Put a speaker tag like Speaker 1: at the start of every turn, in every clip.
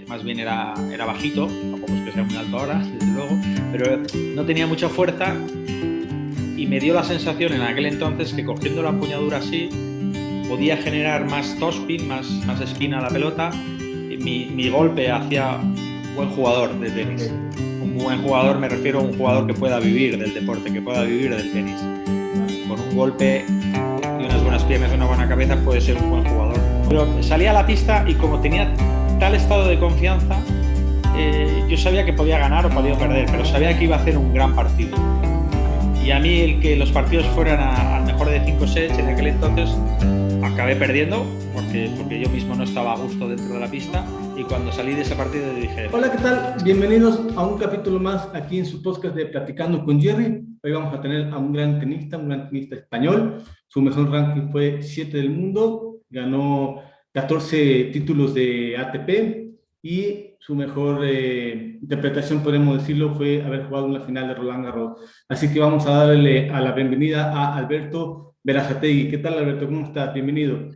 Speaker 1: más bien era bajito, tampoco es que sea muy alto ahora, desde luego, pero no tenía mucha fuerza y me dio la sensación en aquel entonces que cogiendo la empuñadura así podía generar más topspin, más espina a la pelota. Mi golpe hacia un buen jugador de tenis. Un buen jugador me refiero a un jugador que pueda vivir del deporte, que pueda vivir del tenis. Con un golpe y unas buenas piernas y una buena cabeza puede ser un buen jugador. Pero salí a la pista y como tenía tal estado de confianza, yo sabía que podía ganar o podía perder, pero sabía que iba a hacer un gran partido. Y a mí el que los partidos fueran a mejor de 5 sets en aquel entonces acabé perdiendo porque yo mismo no estaba a gusto dentro de la pista, y cuando salí de ese partido dije...
Speaker 2: Hola, ¿qué tal? Bienvenidos a un capítulo más aquí en su podcast de Platicando con Jerry. Hoy vamos a tener a un gran tenista español. Su mejor ranking fue 7 del mundo, ganó 14 títulos de ATP y su mejor interpretación, podemos decirlo, fue haber jugado una final de Roland Garros. Así que vamos a darle a la bienvenida a Alberto Berasategui. ¿Qué tal, Alberto? ¿Cómo estás? Bienvenido.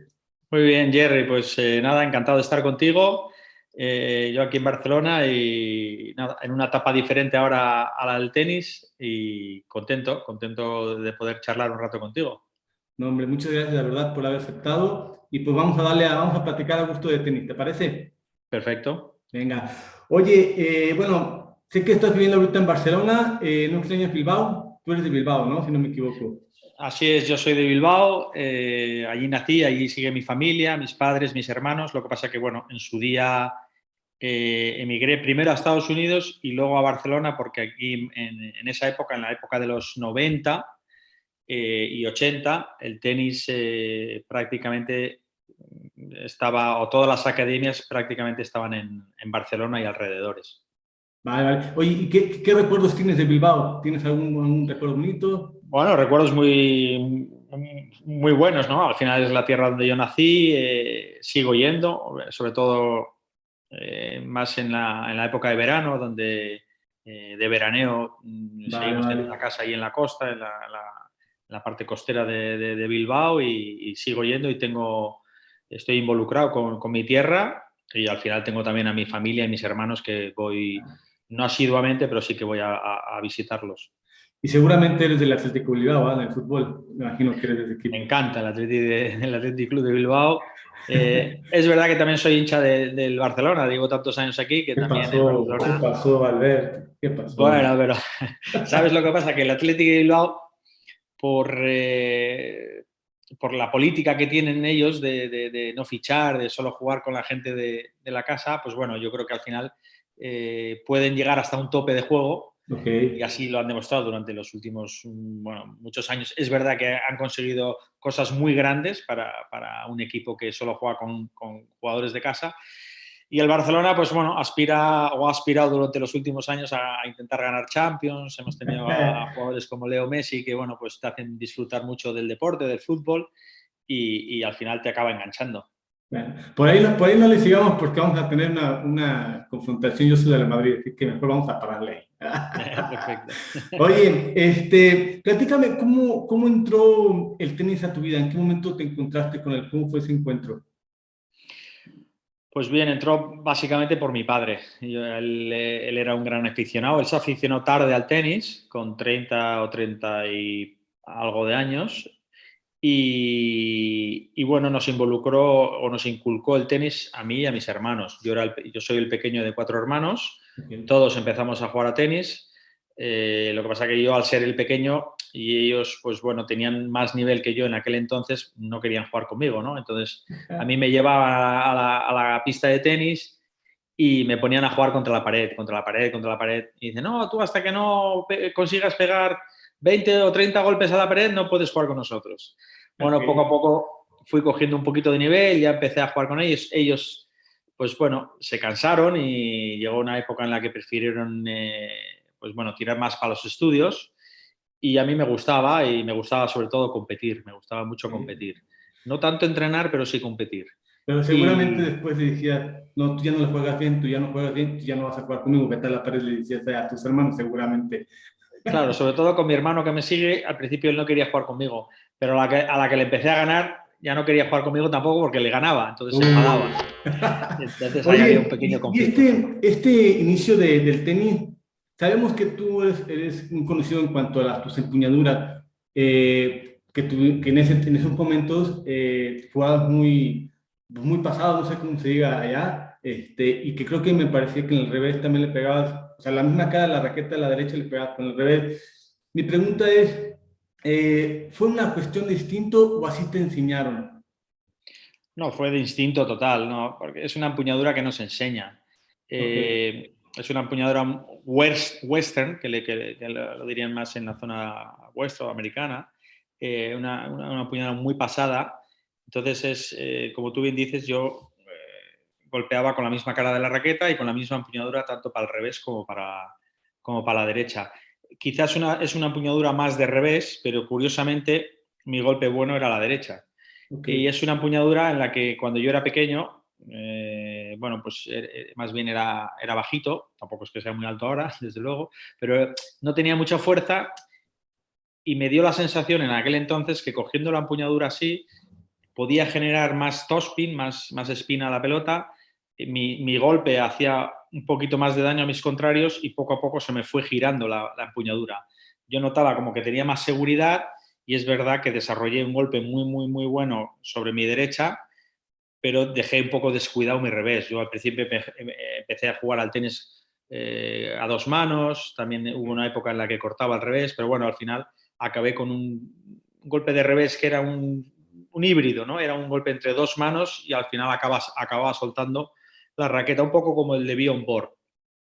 Speaker 1: Muy bien, Jerry. Pues nada, encantado de estar contigo. Yo aquí en Barcelona y nada, en una etapa diferente ahora a la del tenis, y contento de poder charlar un rato contigo.
Speaker 2: No, hombre, muchas gracias, la verdad, por haber aceptado. Y pues vamos a platicar a gusto de tenis, ¿te parece?
Speaker 1: Perfecto.
Speaker 2: Venga. Oye, bueno, sé que estás viviendo ahorita en Barcelona, ¿no extrañas Bilbao? Tú eres de Bilbao, ¿no? Si no me equivoco.
Speaker 1: Así es, yo soy de Bilbao, allí nací, allí sigue mi familia, mis padres, mis hermanos. Lo que pasa que, bueno, en su día emigré primero a Estados Unidos y luego a Barcelona, porque aquí en esa época, en la época de los 90 y 80, el tenis prácticamente estaba, o todas las academias prácticamente estaban en Barcelona y alrededores.
Speaker 2: Vale, vale. Oye, ¿y qué recuerdos tienes de Bilbao? ¿Tienes algún recuerdo bonito?
Speaker 1: Bueno, recuerdos muy, muy buenos, ¿no? Al final es la tierra donde yo nací, sigo yendo, sobre todo más en la época de verano, donde de veraneo seguimos teniendo una casa ahí en la costa, en la parte costera de Bilbao, y sigo yendo y estoy involucrado con mi tierra, y al final tengo también a mi familia y mis hermanos que voy, no asiduamente, pero sí que voy a visitarlos.
Speaker 2: Y seguramente eres del Atlético Bilbao, ¿ah? Del fútbol. Me imagino que eres de ese equipo.
Speaker 1: Me encanta el Athletic Club de Bilbao. Es verdad que también soy hincha del Barcelona, llevo tantos años aquí que también el Barcelona...
Speaker 2: ¿Qué pasó, Alberto? ¿Qué pasó?
Speaker 1: Bueno, pero ¿sabes lo que pasa? Que el Athletic de Bilbao, por la política que tienen ellos de no fichar, de solo jugar con la gente de la casa, pues bueno, yo creo que al final pueden llegar hasta un tope de juego.
Speaker 2: Okay.
Speaker 1: Y así lo han demostrado durante los últimos, bueno, muchos años. Es verdad que han conseguido cosas muy grandes para un equipo que solo juega con jugadores de casa. Y el Barcelona, pues bueno, ha aspirado durante los últimos años a intentar ganar Champions. Hemos tenido a jugadores como Leo Messi que, bueno, pues te hacen disfrutar mucho del deporte, del fútbol, y al final te acaba enganchando.
Speaker 2: Bueno, por ahí no le sigamos porque vamos a tener una confrontación. Yo soy de la Madrid, así que mejor vamos a pararle ahí.
Speaker 1: Perfecto.
Speaker 2: Oye, platícame, ¿cómo entró el tenis a tu vida? ¿En qué momento te encontraste con él? ¿Cómo fue ese encuentro?
Speaker 1: Pues bien, entró básicamente por mi padre. Él era un gran aficionado. Él se aficionó tarde al tenis, con 30 o 30 y algo de años. Y bueno, nos involucró o nos inculcó el tenis a mí y a mis hermanos. Yo soy el pequeño de 4 hermanos. Okay. Todos empezamos a jugar a tenis. Lo que pasa que yo, al ser el pequeño, y ellos, pues bueno, tenían más nivel que yo en aquel entonces, no querían jugar conmigo, ¿no? Entonces, a mí me llevaban a la pista de tenis y me ponían a jugar contra la pared. Y dicen, no, tú hasta que no consigas pegar 20 o 30 golpes a la pared no puedes jugar con nosotros. Bueno, okay. Poco a poco fui cogiendo un poquito de nivel, ya empecé a jugar con ellos. Ellos, pues bueno, se cansaron y llegó una época en la que prefirieron, pues bueno, tirar más para los estudios. Y a mí me gustaba, y me gustaba sobre todo competir, me gustaba mucho competir. No tanto entrenar, pero sí competir.
Speaker 2: Pero seguramente después le decía, no, tú ya no le juegas bien, tú ya no juegas bien, tú ya no vas a jugar conmigo, vete a la pared, le decías a tus hermanos seguramente.
Speaker 1: Claro, sobre todo con mi hermano que me sigue, al principio él no quería jugar conmigo, pero a la que le empecé a ganar, ya no quería jugar conmigo tampoco porque le ganaba, entonces se enfadaba. Entonces ahí había un
Speaker 2: Oye,
Speaker 1: pequeño
Speaker 2: y
Speaker 1: conflicto.
Speaker 2: este inicio del tenis, sabemos que tú eres un conocido en cuanto a tus empuñaduras, que en esos momentos jugabas muy pasado, no sé cómo se diga allá, y que creo que me parecía que en el revés también le pegabas, o sea, la misma cara de la raqueta a la derecha le pegabas con el revés. Mi pregunta es, ¿fue una cuestión de instinto o así te enseñaron?
Speaker 1: No, fue de instinto total, ¿no? Porque es una empuñadura que nos enseña.
Speaker 2: Ok.
Speaker 1: Es una empuñadura western, que lo dirían más en la zona western o americana, una empuñadura muy pasada. Entonces, como tú bien dices, yo golpeaba con la misma cara de la raqueta y con la misma empuñadura tanto para el revés como para la derecha. Quizás es una empuñadura más de revés, pero curiosamente mi golpe bueno era la derecha.
Speaker 2: Ok.
Speaker 1: Y es una empuñadura en la que cuando yo era pequeño, bueno, pues más bien era bajito, tampoco es que sea muy alto ahora, desde luego, pero no tenía mucha fuerza y me dio la sensación en aquel entonces que cogiendo la empuñadura así podía generar más topspin, más espina a la pelota. Mi golpe hacía un poquito más de daño a mis contrarios y poco a poco se me fue girando la empuñadura. Yo notaba como que tenía más seguridad y es verdad que desarrollé un golpe muy bueno sobre mi derecha, pero dejé un poco descuidado mi revés. Yo al principio empecé a jugar al tenis a dos manos, también hubo una época en la que cortaba al revés, pero bueno, al final acabé con un golpe de revés que era un híbrido, ¿no? Era un golpe entre dos manos y al final acababa soltando la raqueta, un poco como el de Bjorn Borg,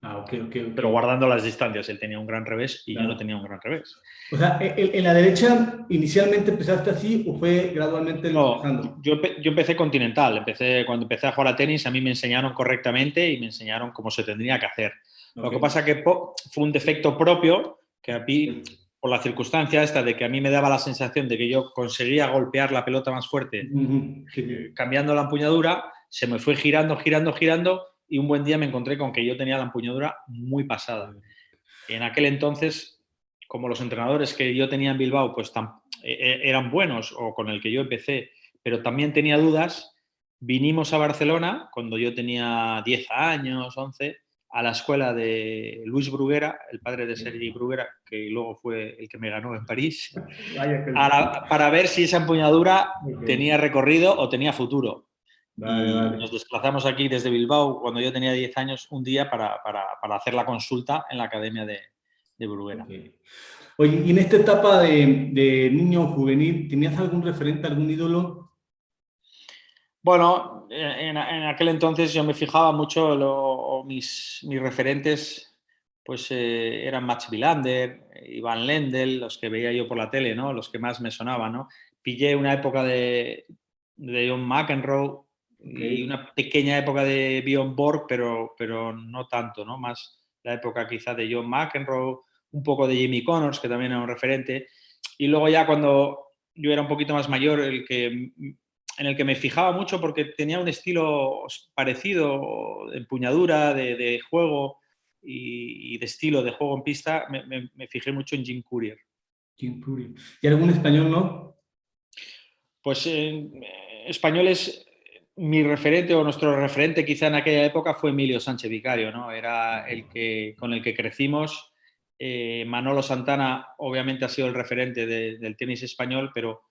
Speaker 2: Ah, ok, ok, ok.
Speaker 1: pero guardando las distancias. Él tenía un gran revés y yo no
Speaker 2: Claro.
Speaker 1: tenía un gran revés.
Speaker 2: O sea, en la derecha, ¿inicialmente empezaste así o fue gradualmente
Speaker 1: No,
Speaker 2: empezando?
Speaker 1: yo empecé continental. Cuando empecé a jugar a tenis, a mí me enseñaron correctamente y me enseñaron cómo se tendría que hacer. Lo
Speaker 2: Ok.
Speaker 1: que pasa que fue un defecto propio que a mí, por la circunstancia esta de que a mí me daba la sensación de que yo conseguía golpear la pelota más fuerte
Speaker 2: Ujú, sí, sí.
Speaker 1: cambiando la empuñadura, se me fue girando y un buen día me encontré con que yo tenía la empuñadura muy pasada. En aquel entonces, como los entrenadores que yo tenía en Bilbao pues eran buenos o con el que yo empecé, pero también tenía dudas, vinimos a Barcelona cuando yo tenía 10 años, 11, a la escuela de Luis Bruguera, el padre de Sergi Bruguera, que luego fue el que me ganó en París,
Speaker 2: Vaya que...
Speaker 1: para ver si esa empuñadura
Speaker 2: Ok.
Speaker 1: tenía recorrido o tenía futuro.
Speaker 2: Vale,
Speaker 1: Y
Speaker 2: vale.
Speaker 1: nos desplazamos aquí desde Bilbao cuando yo tenía 10 años un día para hacer la consulta en la academia de Bruguera.
Speaker 2: Ok. Oye, y en esta etapa de niño juvenil, ¿tenías algún referente, algún ídolo?
Speaker 1: Bueno, en aquel entonces yo me fijaba mucho, mis referentes pues eran Mats Wilander, Ivan Lendl, los que veía yo por la tele, ¿no? Los que más me sonaban, ¿no? Pillé una época de John McEnroe
Speaker 2: Ok.
Speaker 1: y una pequeña época de Bjorn Borg, pero no tanto, ¿no? Más la época quizá de John McEnroe, un poco de Jimmy Connors, que también era un referente. Y luego ya cuando yo era un poquito más mayor, en el que me fijaba mucho porque tenía un estilo parecido de empuñadura, de juego y de estilo de juego en pista, me fijé mucho en Jim Courier.
Speaker 2: Jim Fury. ¿Y algún español, no?
Speaker 1: Pues españoles, mi referente o nuestro referente quizá en aquella época fue Emilio Sánchez Vicario, ¿no? Era con el que crecimos. Manolo Santana obviamente ha sido el referente del tenis español, pero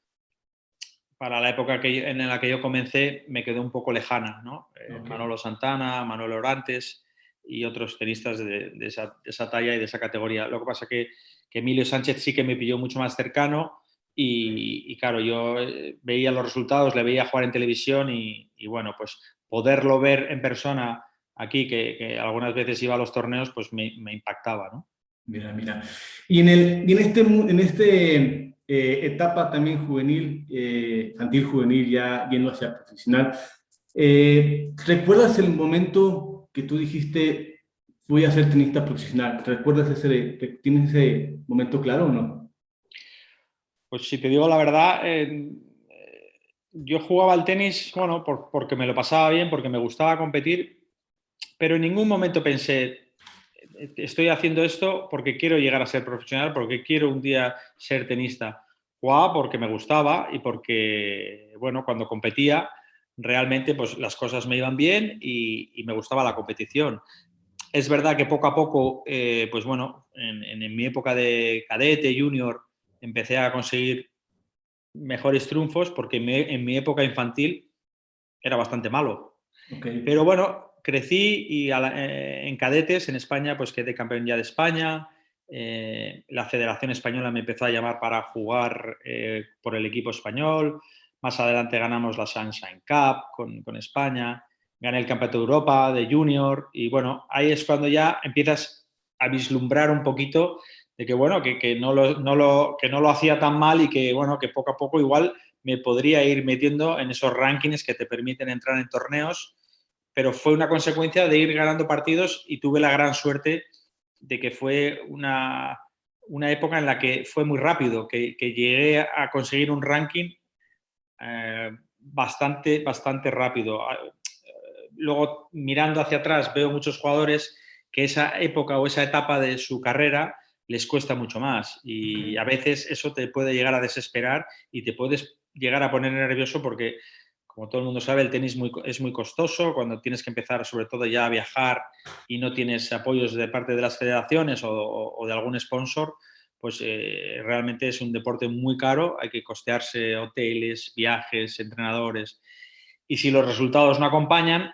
Speaker 1: para la época en la que yo comencé me quedó un poco lejana, ¿no?
Speaker 2: Ok.
Speaker 1: Manolo Santana, Manuel Orantes y otros tenistas de esa talla y de esa categoría. Lo que pasa que Emilio Sánchez sí que me pilló mucho más cercano y claro, yo veía los resultados, le veía jugar en televisión y bueno, pues poderlo ver en persona aquí, que algunas veces iba a los torneos, pues me impactaba, ¿no?
Speaker 2: Mira, mira. Y en este etapa también juvenil, infantil juvenil, ya yendo hacia profesional, ¿recuerdas el momento que tú dijiste, voy a ser tenista profesional? ¿Recuerdas tienes ese momento claro o no?
Speaker 1: Pues si te digo la verdad, yo jugaba al tenis, bueno, porque me lo pasaba bien, porque me gustaba competir, pero en ningún momento pensé, estoy haciendo esto porque quiero llegar a ser profesional, porque quiero un día ser tenista. Jugaba porque me gustaba y porque, bueno, cuando competía realmente pues las cosas me iban bien y me gustaba la competición. Es verdad que poco a poco, pues bueno, en mi época de cadete, junior, empecé a conseguir mejores triunfos porque en mi época infantil era bastante malo.
Speaker 2: Okay.
Speaker 1: Pero bueno, crecí y en cadetes en España pues quedé campeón ya de España. La Federación Española me empezó a llamar para jugar por el equipo español. Más adelante ganamos la Sunshine Cup con España. Gané el Campeonato de Europa de Junior. Y bueno, ahí es cuando ya empiezas a vislumbrar un poquito de que, bueno, que no lo hacía tan mal y que, bueno, que poco a poco igual me podría ir metiendo en esos rankings que te permiten entrar en torneos, pero fue una consecuencia de ir ganando partidos y tuve la gran suerte de que fue una época en la que fue muy rápido, que llegué a conseguir un ranking bastante rápido. Luego, mirando hacia atrás, veo muchos jugadores que esa época o esa etapa de su carrera les cuesta mucho más y a veces eso te puede llegar a desesperar y te puedes llegar a poner nervioso porque, como todo el mundo sabe, el tenis es muy costoso. Cuando tienes que empezar sobre todo ya a viajar y no tienes apoyos de parte de las federaciones o de algún sponsor, pues realmente es un deporte muy caro, hay que costearse hoteles, viajes, entrenadores. Y si los resultados no acompañan,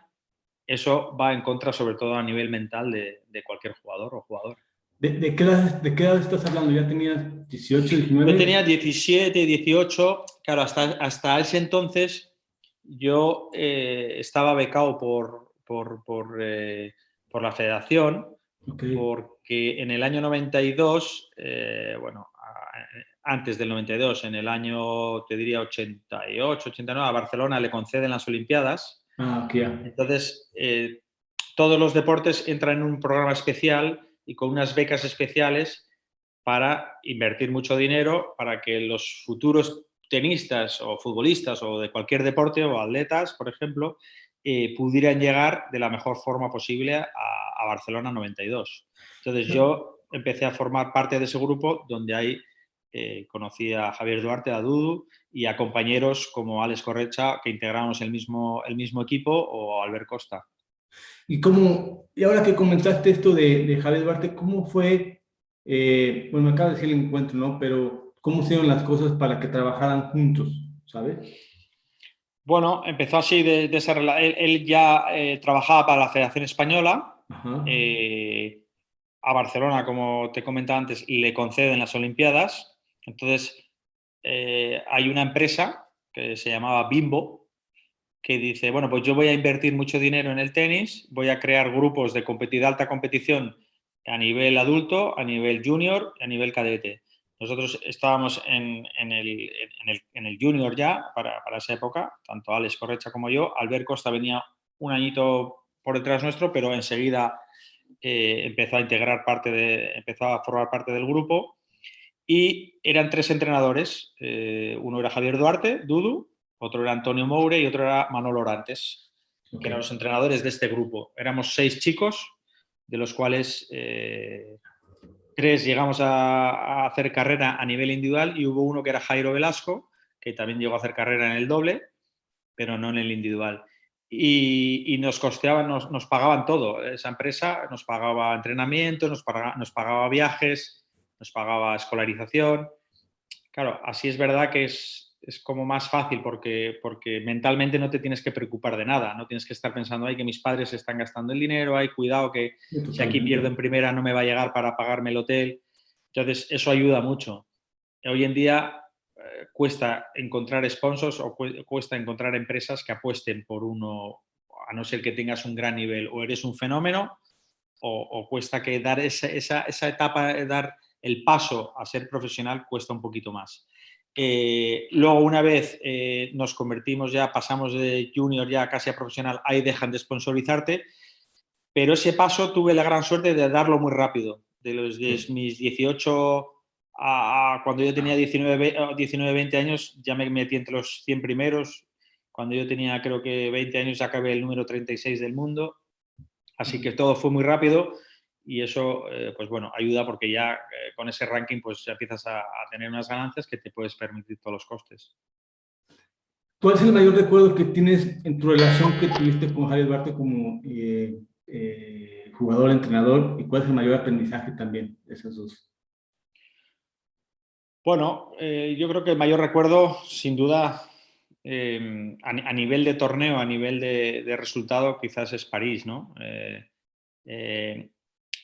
Speaker 1: eso va en contra, sobre todo a nivel mental, de cualquier jugador o jugadora.
Speaker 2: De qué edad estás hablando? ¿Ya tenías 18,
Speaker 1: Yo
Speaker 2: 19?
Speaker 1: tenía 17, 18, claro, hasta ese entonces yo estaba becado por la federación,
Speaker 2: Okay.
Speaker 1: porque en el año 92, bueno, antes del 92, en el año, te diría, 88, 89, a Barcelona le conceden las Olimpiadas.
Speaker 2: Ah, ok, ya.
Speaker 1: Entonces, todos los deportes entran en un programa especial y con unas becas especiales para invertir mucho dinero para que los futuros tenistas o futbolistas o de cualquier deporte o atletas, por ejemplo, pudieran llegar de la mejor forma posible a Barcelona 92. Entonces yo empecé a formar parte de ese grupo donde ahí conocí a Javier Duarte, a Dudu y a compañeros como Alex Correcha que integramos el mismo equipo o Albert Costa.
Speaker 2: Y ahora que comentaste esto de Javier Duarte, ¿cómo fue? Bueno, me acaba de decir el encuentro, ¿no? Pero ¿cómo se dieron las cosas para que trabajaran juntos, ¿sabes?
Speaker 1: Bueno, empezó así de esa él ya trabajaba para la Federación Española.
Speaker 2: Ajá.
Speaker 1: A Barcelona, como te comentaba antes, le conceden las Olimpiadas. Entonces, hay una empresa que se llamaba Bimbo que dice, bueno, pues yo voy a invertir mucho dinero en el tenis, voy a crear grupos de alta competición a nivel adulto, a nivel junior y a nivel cadete. Nosotros estábamos en el junior ya para esa época, tanto Alex Correcha como yo. Albert Costa venía un añito por detrás nuestro, pero enseguida empezó a formar parte del grupo y eran tres entrenadores. Uno era Javier Duarte, Dudu, otro era Antonio Moure y otro era Manolo Orantes, que eran
Speaker 2: Ok.
Speaker 1: los entrenadores de este grupo. Éramos 6 chicos, de los cuales 3 llegamos a hacer carrera a nivel individual y hubo uno que era Jairo Velasco, que también llegó a hacer carrera en el doble, pero no en el individual. Y nos costeaban, nos pagaban todo. Esa empresa nos pagaba entrenamiento, nos pagaba viajes, nos pagaba escolarización. Claro, así es verdad que es como más fácil porque mentalmente no te tienes que preocupar de nada, no tienes que estar pensando, ay, que mis padres se están gastando el dinero, ay, cuidado que
Speaker 2: Sí,
Speaker 1: si aquí pierdo
Speaker 2: totalmente.
Speaker 1: en primera no me va a llegar para pagarme el hotel. Entonces, eso ayuda mucho. Hoy en día cuesta encontrar sponsors o cuesta encontrar empresas que apuesten por uno, a no ser que tengas un gran nivel o eres un fenómeno, o cuesta que dar esa etapa, dar el paso a ser profesional cuesta un poquito más. Luego, una vez nos convertimos ya, pasamos de junior ya casi a profesional, ahí dejan de sponsorizarte, pero ese paso tuve la gran suerte de darlo muy rápido. De mis 18 a cuando yo tenía 19, 20 años, ya me metí entre los 100 primeros. Cuando yo tenía creo que 20 años ya acabé el número 36 del mundo. Así que todo fue muy rápido y eso, pues bueno, ayuda porque ya con ese ranking pues ya empiezas a tener unas ganancias que te puedes permitir todos los costes.
Speaker 2: ¿Cuál es el mayor recuerdo que tienes en tu relación que tuviste con Javier Duarte como jugador, entrenador? ¿Y cuál es el mayor aprendizaje también de esos dos?
Speaker 1: Bueno, yo creo que el mayor recuerdo, sin duda, a nivel de torneo, a nivel de resultado, quizás es París, ¿no?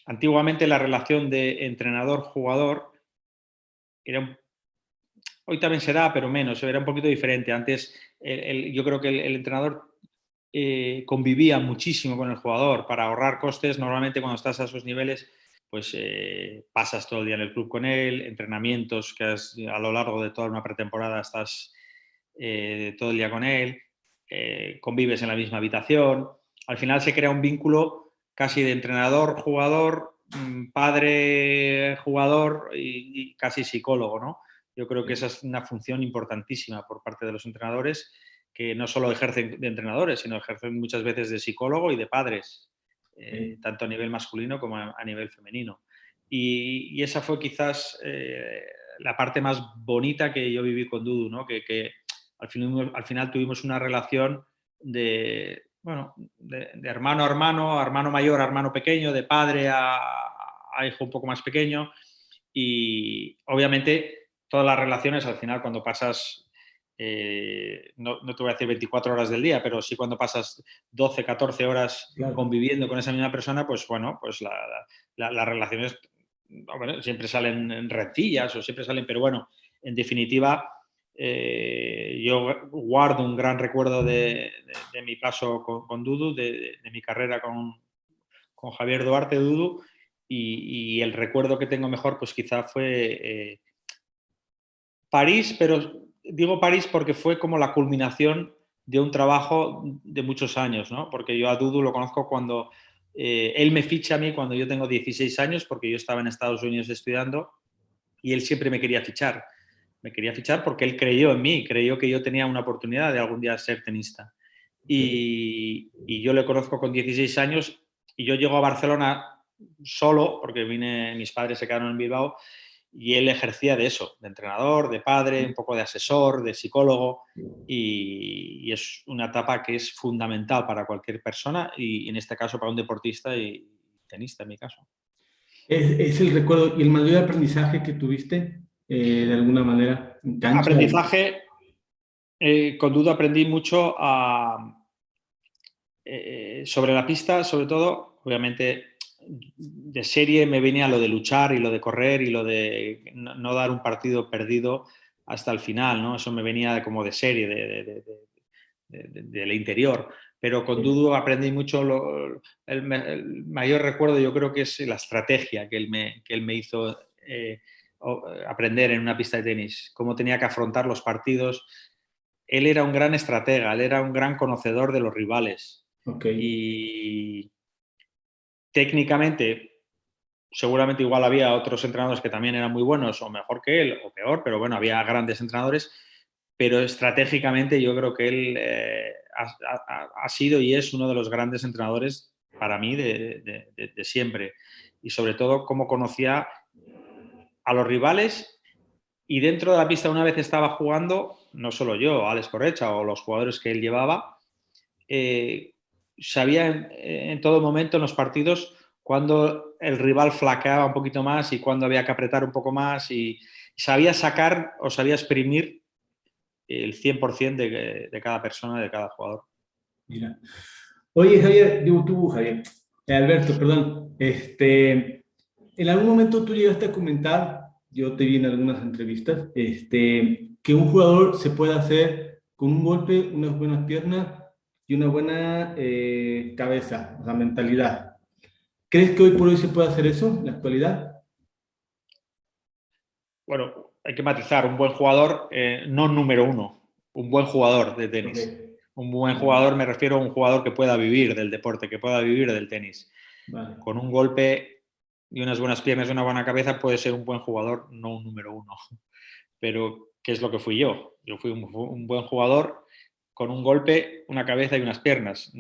Speaker 1: Antiguamente la relación de entrenador-jugador hoy también se da, pero menos, era un poquito diferente. Antes yo creo que el entrenador convivía muchísimo con el jugador para ahorrar costes. Normalmente cuando estás a esos niveles, pues pasas todo el día en el club con él, entrenamientos que a lo largo de toda una pretemporada estás todo el día con él, convives en la misma habitación. Al final se crea un vínculo casi de entrenador-jugador, padre-jugador y casi psicólogo, ¿no? Yo creo que esa es una función importantísima por parte de los entrenadores, que no solo ejercen de entrenadores, sino ejercen muchas veces de psicólogo y de padres, tanto a nivel masculino como a nivel femenino. Y esa fue quizás la parte más bonita que yo viví con Dudu, ¿no? Que al final tuvimos una relación de, bueno, de hermano a hermano, hermano mayor a hermano pequeño, de padre a hijo un poco más pequeño. Y obviamente todas las relaciones al final cuando pasas, no te voy a decir 24 horas del día, pero sí cuando pasas 12, 14 horas conviviendo con esa misma persona, pues bueno, pues las relaciones, bueno, siempre salen rencillas o siempre salen, pero bueno, en definitiva, yo guardo un gran recuerdo de mi paso con Dudu, de mi carrera con Javier Duarte Dudu, y el recuerdo que tengo mejor pues quizá fue París, pero digo París porque fue como la culminación de un trabajo de muchos años, ¿no? Porque yo a Dudu lo conozco cuando él me ficha a mí cuando yo tengo 16 años, porque yo estaba en Estados Unidos estudiando y él siempre me quería fichar. Me quería fichar porque él creyó en mí, creyó que yo tenía una oportunidad de algún día ser tenista. Y yo le conozco con 16 años y yo llego a Barcelona solo, porque mis padres se quedaron en Bilbao, y él ejercía de eso, de entrenador, de padre, un poco de asesor, de psicólogo, y es una etapa que es fundamental para cualquier persona y en este caso para un deportista y tenista en mi caso.
Speaker 2: ¿Es el recuerdo y el mayor aprendizaje que tuviste de alguna manera en cancha?
Speaker 1: Aprendizaje, con duda aprendí mucho sobre la pista, sobre todo, obviamente de serie me venía lo de luchar y lo de correr y lo de no dar un partido perdido hasta el final, ¿no? Eso me venía como de serie, del interior. Pero con Dudu aprendí mucho, el mayor recuerdo yo creo que es la estrategia que él me hizo aprender en una pista de tenis, cómo tenía que afrontar los partidos. Él era un gran estratega, él era un gran conocedor de los rivales. Y técnicamente, seguramente igual había otros entrenadores que también eran muy buenos o mejor que él o peor, pero bueno, había grandes entrenadores, pero estratégicamente yo creo que él ha sido y es uno de los grandes entrenadores para mí de siempre. Y sobre todo cómo conocía a los rivales y dentro de la pista una vez estaba jugando, no solo yo, Alex Correcha o los jugadores que él llevaba, sabía en todo momento en los partidos cuando el rival flaqueaba un poquito más y cuando había que apretar un poco más y sabía sacar o sabía exprimir el 100% de cada persona, de cada jugador.
Speaker 2: Mira. Oye, Javier, digo tú, Javier, Alberto, perdón, en algún momento tú llegaste a comentar, yo te vi en algunas entrevistas, que un jugador se puede hacer con un golpe, unas buenas piernas y una buena cabeza, o sea, mentalidad. ¿Crees que hoy por hoy se puede hacer eso en la actualidad?
Speaker 1: Bueno, hay que matizar, un buen jugador, no número uno, un buen jugador de tenis.
Speaker 2: Okay.
Speaker 1: Un buen jugador me refiero a un jugador que pueda vivir del deporte, que pueda vivir del tenis.
Speaker 2: Vale.
Speaker 1: Con un golpe y unas buenas piernas y una buena cabeza puede ser un buen jugador, no un número uno. Pero, ¿qué es lo que fui yo? Yo fui un buen jugador con un golpe, una cabeza y unas piernas.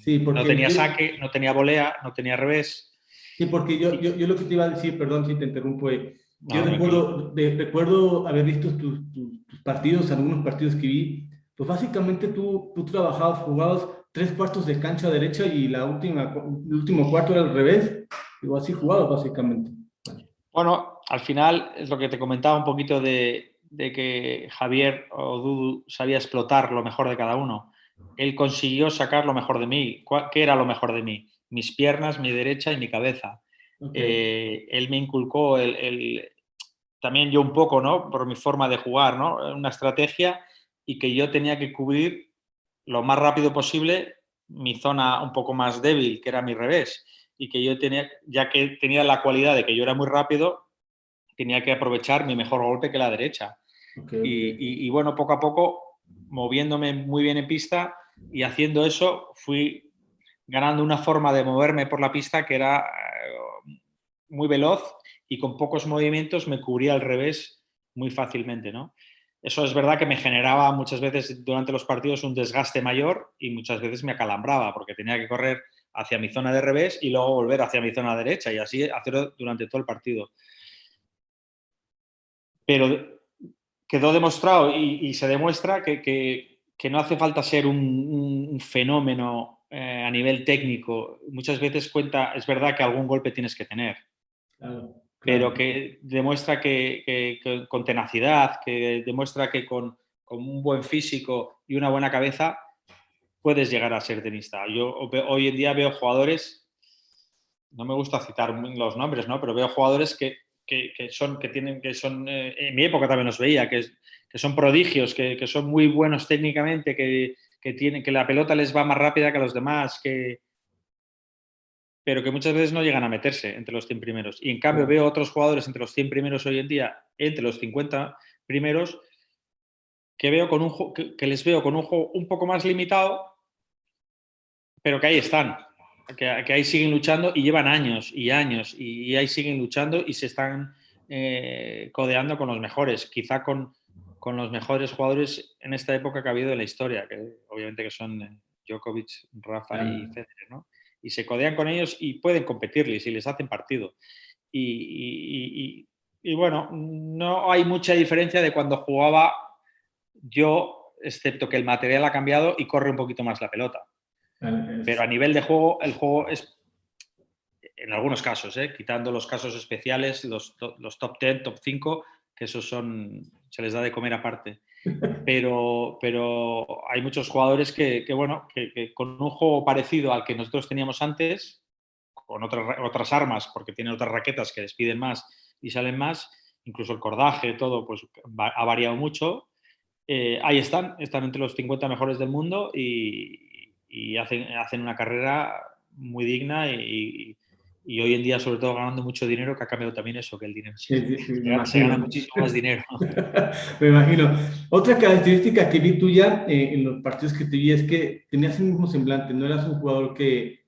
Speaker 2: Sí,
Speaker 1: No tenía saque, no tenía volea, no tenía revés.
Speaker 2: Sí, porque yo lo que te iba a decir, perdón si te interrumpo, yo
Speaker 1: No, tranquilo.
Speaker 2: recuerdo haber visto tus partidos, algunos partidos que vi, pues básicamente tú trabajabas, jugabas 3 cuartos de cancha derecha y el último cuarto era al revés, digo, así jugabas básicamente.
Speaker 1: Bueno, al final es lo que te comentaba un poquito de que Javier o Dudu sabía explotar lo mejor de cada uno. Él consiguió sacar lo mejor de mí. ¿Qué era lo mejor de mí? Mis piernas, mi derecha y mi cabeza.
Speaker 2: Ok,
Speaker 1: Él me inculcó también yo un poco, ¿no? Por mi forma de jugar, ¿no? Una estrategia y que yo tenía que cubrir lo más rápido posible mi zona un poco más débil, que era mi revés, y que yo tenía, ya que tenía la cualidad de que yo era muy rápido, tenía que aprovechar mi mejor golpe que la derecha.
Speaker 2: ok,
Speaker 1: Y bueno, poco a poco, moviéndome muy bien en pista y haciendo eso, fui ganando una forma de moverme por la pista que era muy veloz y con pocos movimientos me cubría al revés muy fácilmente, ¿no? Eso es verdad que me generaba muchas veces durante los partidos un desgaste mayor y muchas veces me acalambraba porque tenía que correr hacia mi zona de revés y luego volver hacia mi zona derecha y así hacerlo durante todo el partido. Pero quedó demostrado y se demuestra que no hace falta ser un fenómeno a nivel técnico. Muchas veces cuenta, es verdad que algún golpe tienes que tener,
Speaker 2: claro,
Speaker 1: pero
Speaker 2: claro.
Speaker 1: que demuestra que con tenacidad, que demuestra que con un buen físico y una buena cabeza puedes llegar a ser tenista. Yo hoy en día veo jugadores, no me gusta citar los nombres, ¿no? Pero veo jugadores que son, en mi época también los veía, que son prodigios, que son muy buenos técnicamente, que la pelota les va más rápida que a los demás, pero que muchas veces no llegan a meterse entre los 100 primeros. Y en cambio
Speaker 2: Claro.
Speaker 1: veo otros jugadores entre los 100 primeros hoy en día, entre los 50 primeros, que les veo con un juego un poco más limitado, pero que ahí están, que ahí siguen luchando y llevan años y años y ahí siguen luchando y se están codeando con los mejores, quizá con los mejores jugadores en esta época que ha habido en la historia, que obviamente que son Djokovic, Rafa y
Speaker 2: Claro.
Speaker 1: Federer, ¿no? Y se codean con ellos y pueden competirles y les hacen partido. Y bueno, no hay mucha diferencia de cuando jugaba yo, excepto que el material ha cambiado y corre un poquito más la pelota. Pero a nivel de juego, el juego es, en algunos casos, quitando los casos especiales, los top 10, top 5, que esos se les da de comer aparte. Pero hay muchos jugadores que con un juego parecido al que nosotros teníamos antes, con otras armas, porque tienen otras raquetas que despiden más y salen más, incluso el cordaje, todo, pues ha variado mucho. Ahí están entre los 50 mejores del mundo y hacen una carrera muy digna y hoy en día, sobre todo, ganando mucho dinero, que ha cambiado también eso, que el dinero
Speaker 2: Sí, sí, sí, me
Speaker 1: se gana
Speaker 2: imagino.
Speaker 1: muchísimo más dinero.
Speaker 2: Me imagino. Otra característica que vi tuya en los partidos que te vi es que tenías el mismo semblante, no eras un jugador que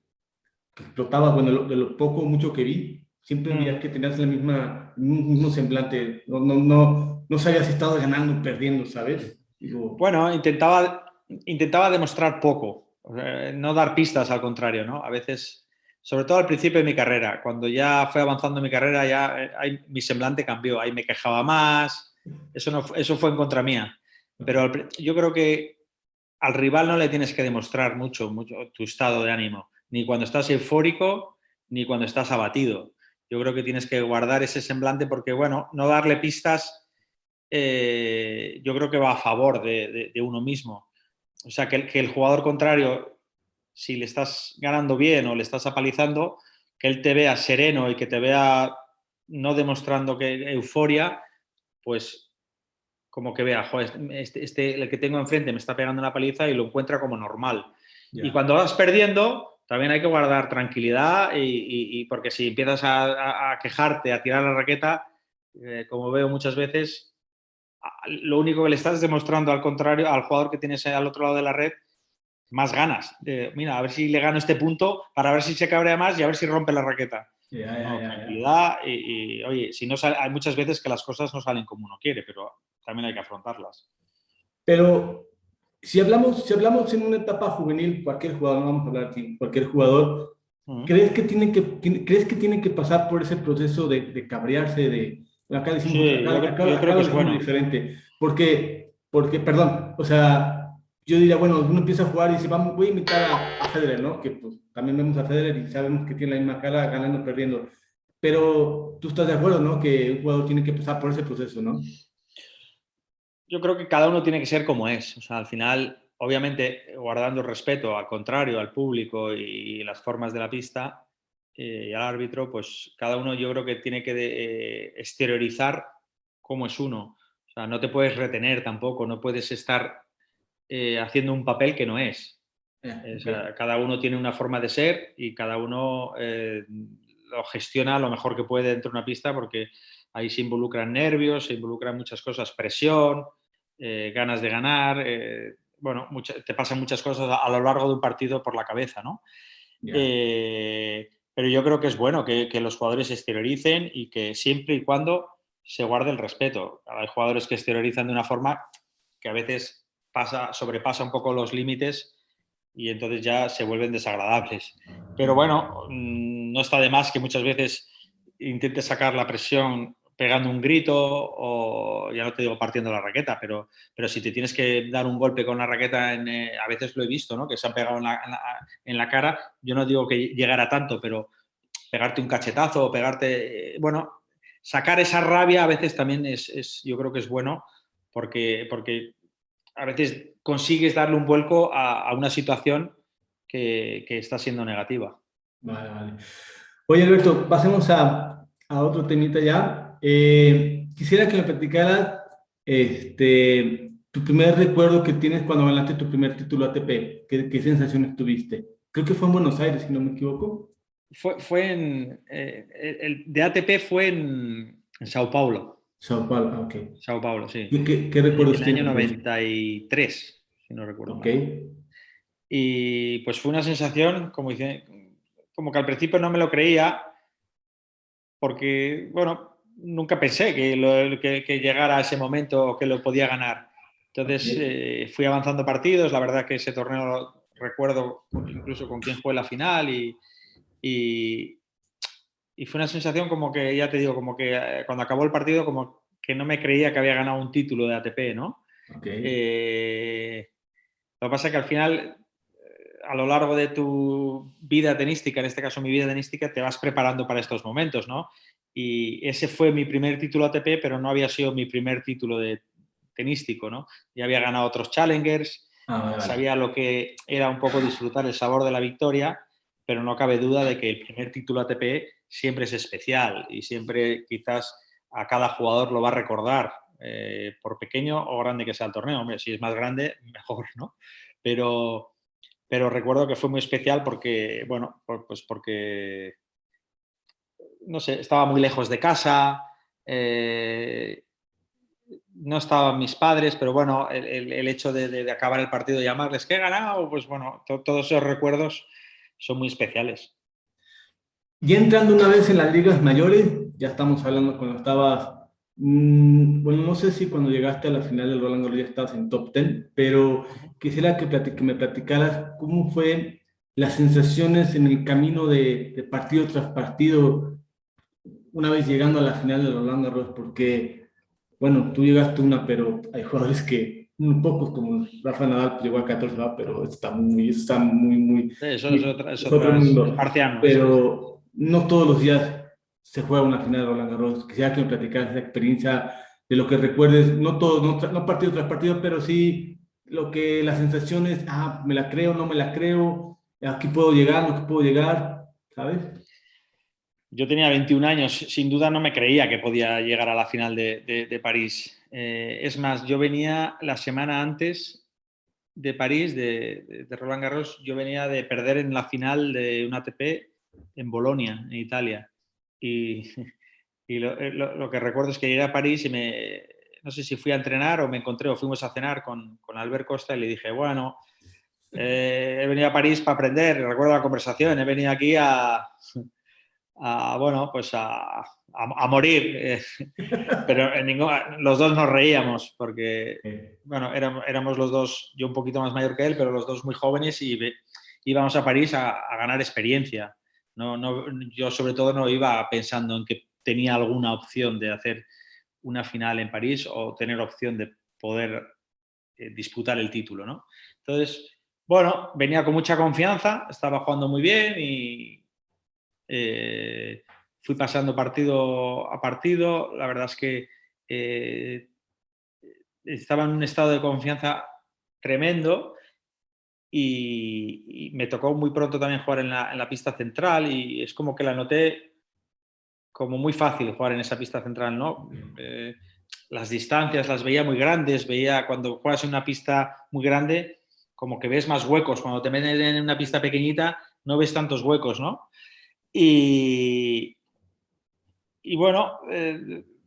Speaker 2: explotaba, bueno, de lo poco o mucho que vi, siempre veía que tenías el mismo semblante, no sabías si estabas ganando o perdiendo, ¿sabes? Digo,
Speaker 1: Bueno, intentaba demostrar poco, o sea, no dar pistas, al contrario, ¿no? A veces, sobre todo al principio de mi carrera, cuando ya fue avanzando mi carrera, ya mi semblante cambió, ahí me quejaba más, eso fue en contra mía. Pero yo creo que al rival no le tienes que demostrar mucho tu estado de ánimo, ni cuando estás eufórico, ni cuando estás abatido. Yo creo que tienes que guardar ese semblante porque, bueno, no darle pistas yo creo que va a favor de uno mismo. O sea, que el jugador contrario, si le estás ganando bien o le estás apalizando, que él te vea sereno y que te vea no demostrando que euforia, pues como que vea, joder, el que tengo enfrente me está pegando una paliza y lo encuentra como normal. Y
Speaker 2: ya.
Speaker 1: cuando vas perdiendo, también hay que guardar tranquilidad y porque si empiezas a quejarte, a tirar la raqueta, como veo muchas veces, lo único que le estás demostrando al contrario, al jugador que tienes al otro lado de la red, más ganas. Mira, a ver si le gano este punto para ver si se cabrea más y a ver si rompe la raqueta.
Speaker 2: Ya, ya,
Speaker 1: No,
Speaker 2: ya, ya.
Speaker 1: tranquilidad oye, si no hay muchas veces que las cosas no salen como uno quiere, pero también hay que afrontarlas.
Speaker 2: Pero si hablamos en una etapa juvenil, cualquier jugador, no vamos a hablar aquí, cualquier jugador, ¿Crees que tiene que pasar por ese proceso de cabrearse, acá decimos,
Speaker 1: Sí, yo creo
Speaker 2: acá
Speaker 1: que
Speaker 2: lo
Speaker 1: es
Speaker 2: decimos
Speaker 1: bueno.
Speaker 2: diferente, perdón, o sea, yo diría, bueno, uno empieza a jugar y dice, vamos, voy a imitar a Federer, ¿no? Que pues también vemos a Federer y sabemos que tiene la misma cara ganando, perdiendo, pero tú estás de acuerdo, ¿no? Que un jugador tiene que pasar por ese proceso, ¿no?
Speaker 1: Yo creo que cada uno tiene que ser como es. O sea, al final, obviamente, guardando el respeto al contrario, al público y las formas de la pista y al árbitro, pues cada uno yo creo que tiene que exteriorizar cómo es uno. O sea, no te puedes retener tampoco, no puedes estar haciendo un papel que no es. O
Speaker 2: Okay.
Speaker 1: sea, cada uno tiene una forma de ser y cada uno lo gestiona lo mejor que puede dentro de una pista porque ahí se involucran nervios, se involucran muchas cosas, presión, ganas de ganar, bueno, te pasan muchas cosas a lo largo de un partido por la cabeza, ¿no?
Speaker 2: Ya.
Speaker 1: Pero yo creo que es bueno que los jugadores se exterioricen y que siempre y cuando se guarde el respeto. Hay jugadores que exteriorizan de una forma que a veces sobrepasa un poco los límites y entonces ya se vuelven desagradables. Pero bueno, no está de más que muchas veces intentes sacar la presión pegando un grito o, ya no te digo partiendo la raqueta, pero si te tienes que dar un golpe con la raqueta, a veces lo he visto, ¿no? Que se han pegado en la cara, yo no digo que llegara tanto, pero pegarte un cachetazo o pegarte, bueno, sacar esa rabia a veces también yo creo que es bueno porque a veces consigues darle un vuelco a una situación que está siendo negativa.
Speaker 2: Vale, vale. Oye, Alberto, pasemos a otro temita ya. Quisiera que me platicaras tu primer recuerdo que tienes cuando ganaste tu primer título ATP. ¿Qué sensaciones tuviste? Creo que fue en Buenos Aires, si no me equivoco.
Speaker 1: Fue el de ATP fue en Sao Paulo.
Speaker 2: Sao Paulo, ok.
Speaker 1: Sao Paulo, sí.
Speaker 2: ¿Qué recuerdos
Speaker 1: El año
Speaker 2: tienes de eso?
Speaker 1: 93, si no recuerdo
Speaker 2: Ok.
Speaker 1: mal. Y pues fue una sensación, como que al principio no me lo creía, porque, bueno, nunca pensé que llegara a ese momento o que lo podía ganar. Entonces
Speaker 2: Ok.
Speaker 1: fui avanzando partidos, la verdad que ese torneo recuerdo incluso con quién fue la final y, y fue una sensación como que, ya te digo, como que cuando acabó el partido como que no me creía que había ganado un título de ATP, ¿no?
Speaker 2: Ok.
Speaker 1: Lo que pasa es que al final a lo largo de tu vida tenística, en este caso mi vida tenística, te vas preparando para estos momentos, ¿no? Y ese fue mi primer título ATP, pero no había sido mi primer título tenístico, ¿no? Ya había ganado otros challengers,
Speaker 2: Ah, vale, vale.
Speaker 1: sabía lo que era un poco disfrutar el sabor de la victoria, pero no cabe duda de que el primer título ATP siempre es especial y siempre quizás a cada jugador lo va a recordar, por pequeño o grande que sea el torneo. Hombre, si es más grande, mejor, ¿no? Pero, pero recuerdo que fue muy especial porque, bueno, pues porque, no sé, estaba muy lejos de casa, no estaban mis padres, pero bueno, el hecho de acabar el partido y llamarles que he ganado, pues bueno, todos esos recuerdos son muy especiales.
Speaker 2: Y entrando una vez en las ligas mayores, ya estamos hablando cuando estabas, bueno, no sé si cuando llegaste a la final del Roland Garros ya estabas en top 10, pero quisiera que me platicaras cómo fue las sensaciones en el camino de partido tras partido, una vez llegando a la final del Roland Garros, porque, bueno, tú llegaste a una, pero hay jugadores que, pocos como Rafa Nadal llegó a 14, ¿verdad? Pero está muy,
Speaker 1: Eso
Speaker 2: es otro
Speaker 1: es
Speaker 2: mundo,
Speaker 1: marciano, eso es.
Speaker 2: pero no todos los días se juega una final de Roland Garros. Quisiera que me platicaras esa experiencia de lo que recuerdes, no todo, no partido tras partido, pero sí lo que las sensaciones, me la creo, no me la creo, aquí puedo llegar, no aquí puedo llegar, ¿sabes?
Speaker 1: Yo tenía 21 años, sin duda no me creía que podía llegar a la final de París. Es más, yo venía la semana antes de París, de Roland Garros, yo venía de perder en la final de un ATP en Bolonia, en Italia. Y, y lo que recuerdo es que llegué a París y no sé si fui a entrenar o me encontré o fuimos a cenar con Albert Costa y le dije, bueno, he venido a París para aprender, recuerdo la conversación, he venido aquí bueno, pues a morir. Pero los dos nos reíamos porque, bueno, éramos los dos, yo un poquito más mayor que él, pero los dos muy jóvenes y íbamos a París a ganar experiencia. Yo sobre todo no iba pensando en que tenía alguna opción de hacer una final en París o tener opción de poder disputar el título, ¿no? Entonces, bueno, venía con mucha confianza, estaba jugando muy bien y fui pasando partido a partido. La verdad es que estaba en un estado de confianza tremendo y me tocó muy pronto también jugar en la pista central y es como que la noté como muy fácil jugar en esa pista central, ¿no? Las distancias las veía muy grandes, veía cuando juegas en una pista muy grande como que ves más huecos, cuando te metes en una pista pequeñita no ves tantos huecos, ¿no? Y, y bueno,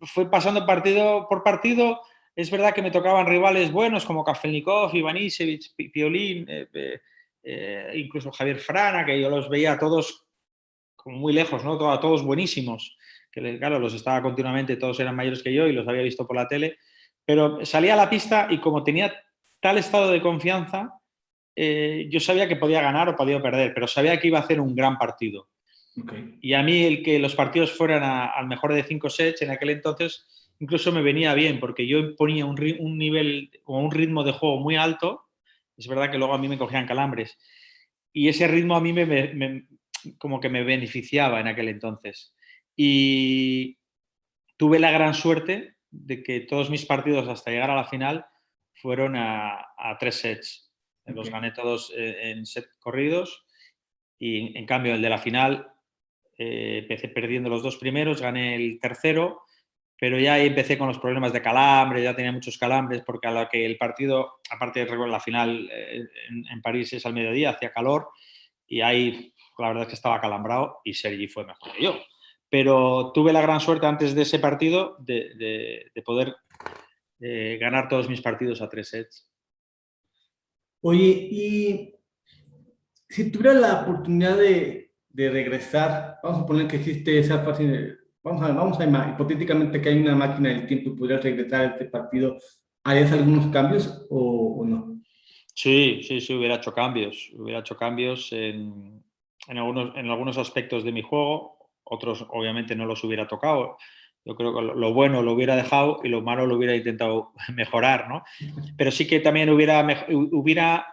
Speaker 1: fui pasando partido por partido. Es verdad que me tocaban rivales buenos como Kafelnikov, Ivanisevic, Piolín, incluso Javier Frana, que yo los veía a todos como muy lejos, ¿no? A todos buenísimos, que claro, los estaba continuamente, todos eran mayores que yo y los había visto por la tele, pero salía a la pista y como tenía tal estado de confianza, yo sabía que podía ganar o podía perder, pero sabía que iba a hacer un gran partido.
Speaker 2: Okay.
Speaker 1: Y a mí el que los partidos fueran al mejor de 5 sets en aquel entonces incluso me venía bien porque yo ponía un nivel o un ritmo de juego muy alto. Es verdad que luego a mí me cogían calambres y ese ritmo a mí como que me beneficiaba en aquel entonces. Y tuve la gran suerte de que todos mis partidos hasta llegar a la final fueron a 3 sets. Okay. Los gané todos en set corridos y en cambio el de la final empecé perdiendo los 2 primeros, gané el tercero, pero ya ahí empecé con los problemas de calambre, ya tenía muchos calambres porque a lo que el partido, aparte de la final en París es al mediodía, hacía calor y ahí la verdad es que estaba acalambrado y Sergi fue mejor que yo. Pero tuve la gran suerte antes de ese partido de poder ganar todos mis partidos a 3 sets.
Speaker 2: Oye, y si tuviera la oportunidad de regresar, vamos a poner que existe esa fácil, vamos a hipotéticamente que hay una máquina del tiempo y pudieras regresar a este partido, ¿harías algunos cambios o no?
Speaker 1: Sí, hubiera hecho cambios. Hubiera hecho cambios en algunos aspectos de mi juego, otros obviamente no los hubiera tocado. Yo creo que lo bueno lo hubiera dejado y lo malo lo hubiera intentado mejorar, ¿no? Pero sí que también hubiera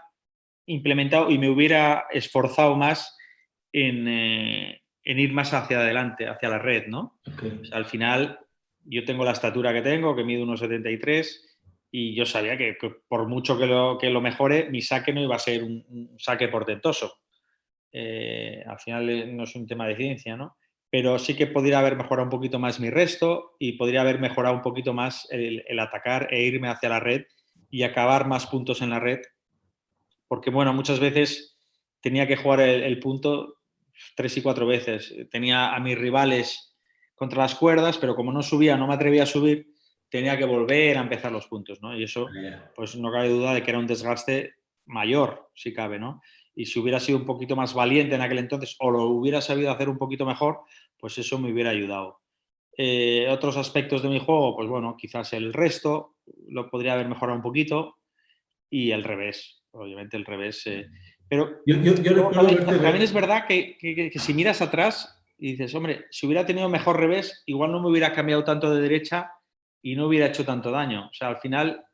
Speaker 1: implementado y me hubiera esforzado más en ir más hacia adelante, hacia la red, ¿no?
Speaker 2: Okay.
Speaker 1: O sea, al final yo tengo la estatura que tengo, que mido 1,73 y yo sabía que por mucho que lo mejore, mi saque no iba a ser un saque portentoso. Al final no es un tema de ciencia, ¿no? Pero sí que podría haber mejorado un poquito más mi resto y podría haber mejorado un poquito más el atacar e irme hacia la red y acabar más puntos en la red. Porque, bueno, muchas veces tenía que jugar el punto 3 y 4 veces. Tenía a mis rivales contra las cuerdas, pero como no subía, no me atrevía a subir, tenía que volver a empezar los puntos, ¿no? Y eso, pues no cabe duda de que era un desgaste mayor, si cabe, ¿no? Y si hubiera sido un poquito más valiente en aquel entonces o lo hubiera sabido hacer un poquito mejor, pues eso me hubiera ayudado. Otros aspectos de mi juego, pues bueno, quizás el resto lo podría haber mejorado un poquito y el revés, obviamente el revés. Pero
Speaker 2: yo recuerdo
Speaker 1: también es verdad que si miras atrás y dices, hombre, si hubiera tenido mejor revés, igual no me hubiera cambiado tanto de derecha y no hubiera hecho tanto daño. O sea, al final,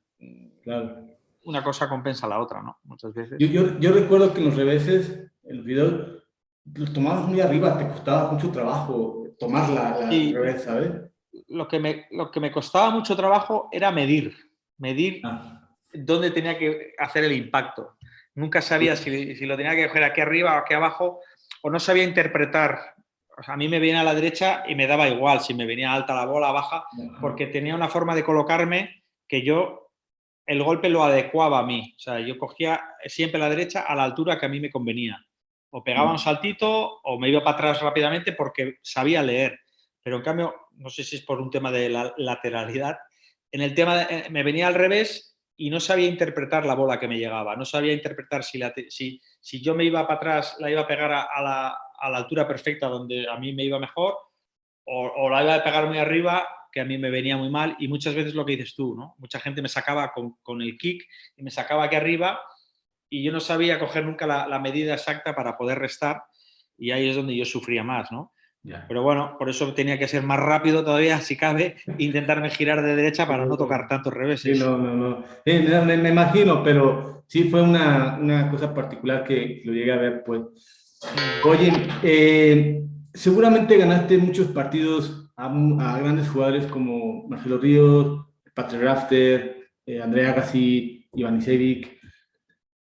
Speaker 2: claro,
Speaker 1: una cosa compensa la otra, ¿no? Muchas veces.
Speaker 2: yo recuerdo que en los reveses, el video, los tomabas muy arriba, te costaba mucho trabajo tomar la revés, ¿sabes?
Speaker 1: Lo que me costaba mucho trabajo era medir dónde tenía que hacer el impacto. Nunca sabía si lo tenía que coger aquí arriba o aquí abajo, o no sabía interpretar. O sea, a mí me venía a la derecha y me daba igual si me venía alta la bola, baja, porque tenía una forma de colocarme que yo el golpe lo adecuaba a mí. O sea, yo cogía siempre la derecha a la altura que a mí me convenía. O pegaba un saltito o me iba para atrás rápidamente porque sabía leer. Pero en cambio, no sé si es por un tema de la lateralidad, en el tema me venía al revés y no sabía interpretar la bola que me llegaba. No sabía interpretar si yo me iba para atrás, la iba a pegar a la altura perfecta donde a mí me iba mejor o la iba a pegar muy arriba que a mí me venía muy mal y muchas veces lo que dices tú, ¿no? Mucha gente me sacaba con el kick y me sacaba aquí arriba y yo no sabía coger nunca la medida exacta para poder restar y ahí es donde yo sufría más, ¿no?
Speaker 2: Ya.
Speaker 1: Pero bueno, por eso tenía que ser más rápido todavía, si cabe, intentarme girar de derecha para no tocar tantos
Speaker 2: Sí,
Speaker 1: reveses.
Speaker 2: no. Me imagino, pero sí fue una cosa particular que lo llegué a ver, pues. Oye, seguramente ganaste muchos partidos a grandes jugadores como Marcelo Ríos, Patrick Rafter, Andrea Agassi, Iván Isevic.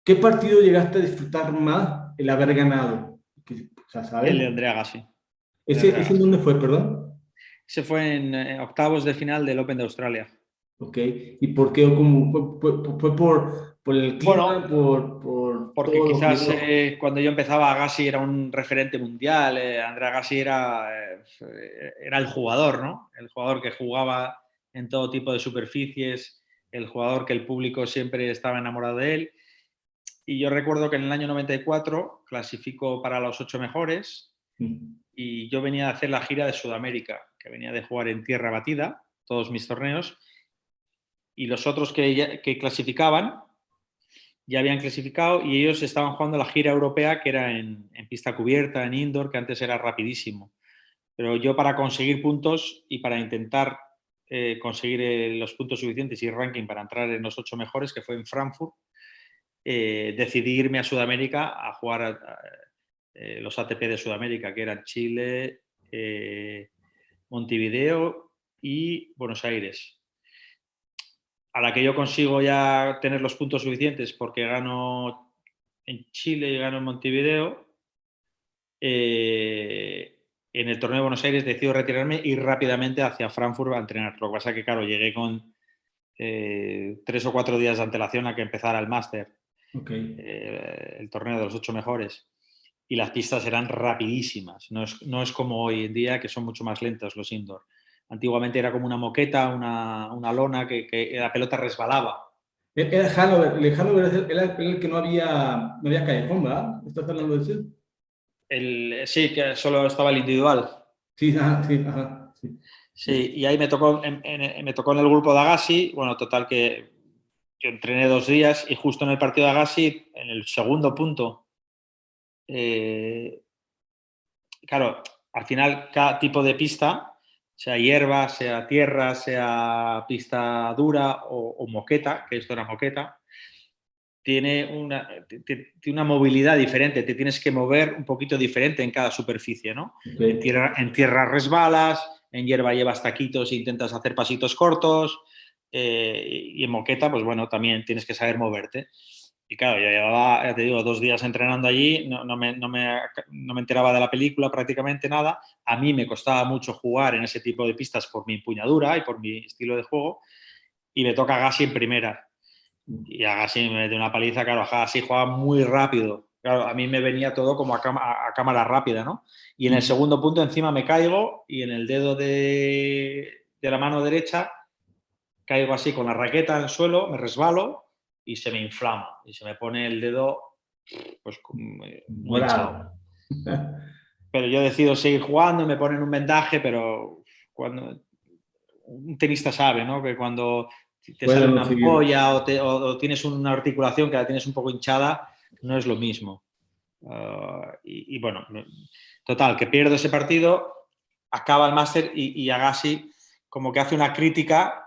Speaker 2: ¿Qué partido llegaste a disfrutar más el haber ganado? O sea, ¿sabes?
Speaker 1: El de Andrea Agassi.
Speaker 2: ¿Ese en dónde fue, perdón?
Speaker 1: Se fue en octavos de final del Open de Australia.
Speaker 2: Ok, ¿y por qué? ¿Fue por el clima,
Speaker 1: Bueno,
Speaker 2: por
Speaker 1: porque
Speaker 2: todo lo que
Speaker 1: quizás
Speaker 2: hubo?
Speaker 1: cuando yo empezaba, Agassi era un referente mundial, Andrea Agassi era el jugador, ¿no? El jugador que jugaba en todo tipo de superficies, el jugador que el público siempre estaba enamorado de él. Y yo recuerdo que en el año 94 clasificó para los 8 mejores y yo venía a hacer la gira de Sudamérica, que venía de jugar en tierra batida, todos mis torneos, y los otros que clasificaban ya habían clasificado y ellos estaban jugando la gira europea que era en pista cubierta, en indoor, que antes era rapidísimo. Pero yo para conseguir puntos y para intentar conseguir los puntos suficientes y ranking para entrar en los 8 mejores, que fue en Frankfurt, decidí irme a Sudamérica a jugar los ATP de Sudamérica, que eran Chile, Montevideo y Buenos Aires. A la que yo consigo ya tener los puntos suficientes porque gano en Chile y gano en Montevideo, en el torneo de Buenos Aires decido retirarme y rápidamente hacia Frankfurt a entrenar. Lo que pasa es que, claro, llegué con 3 o 4 días de antelación a que empezara el máster, el torneo de los 8 mejores. Y las pistas eran rapidísimas. No es como hoy en día, que son mucho más lentos los indoor. Antiguamente era como una moqueta, una lona que la pelota resbalaba.
Speaker 2: Era Hanover, el Hanover era el que no había callejón, ¿verdad? ¿Estás hablando de eso?
Speaker 1: Sí, que solo estaba el individual.
Speaker 2: Sí, ajá, sí.
Speaker 1: Sí, y ahí me tocó en el grupo de Agassi. Bueno, total que yo entrené 2 días y justo en el partido de Agassi, en el segundo punto, claro, al final cada tipo de pista, sea hierba, sea tierra, sea pista dura o moqueta, que esto era moqueta, tiene una movilidad diferente, te tienes que mover un poquito diferente en cada superficie, ¿no?
Speaker 2: Okay.
Speaker 1: En tierra resbalas, en hierba llevas taquitos e intentas hacer pasitos cortos, y en moqueta, pues bueno, también tienes que saber moverte. Y claro, yo llevaba, ya te digo, 2 días entrenando allí, no me enteraba de la película prácticamente nada. A mí me costaba mucho jugar en ese tipo de pistas por mi empuñadura y por mi estilo de juego, y me toca Agassi en primera. Y Agassi me metió una paliza, claro, Agassi jugaba muy rápido. Claro, a mí me venía todo como a cámara rápida, ¿no? Y en el segundo punto encima me caigo y en el dedo de la mano derecha caigo así con la raqueta en el suelo, me resbalo y se me inflama. Y se me pone el dedo pues muy hinchado.
Speaker 2: Morado.
Speaker 1: Pero yo decido seguir jugando, me ponen un vendaje, pero cuando un tenista sabe, ¿no? Que cuando te sale
Speaker 2: Bueno,
Speaker 1: una
Speaker 2: seguir.
Speaker 1: ampolla o tienes una articulación que la tienes un poco hinchada, no es lo mismo. Y bueno, total, que pierdo ese partido, acaba el máster y Agassi como que hace una crítica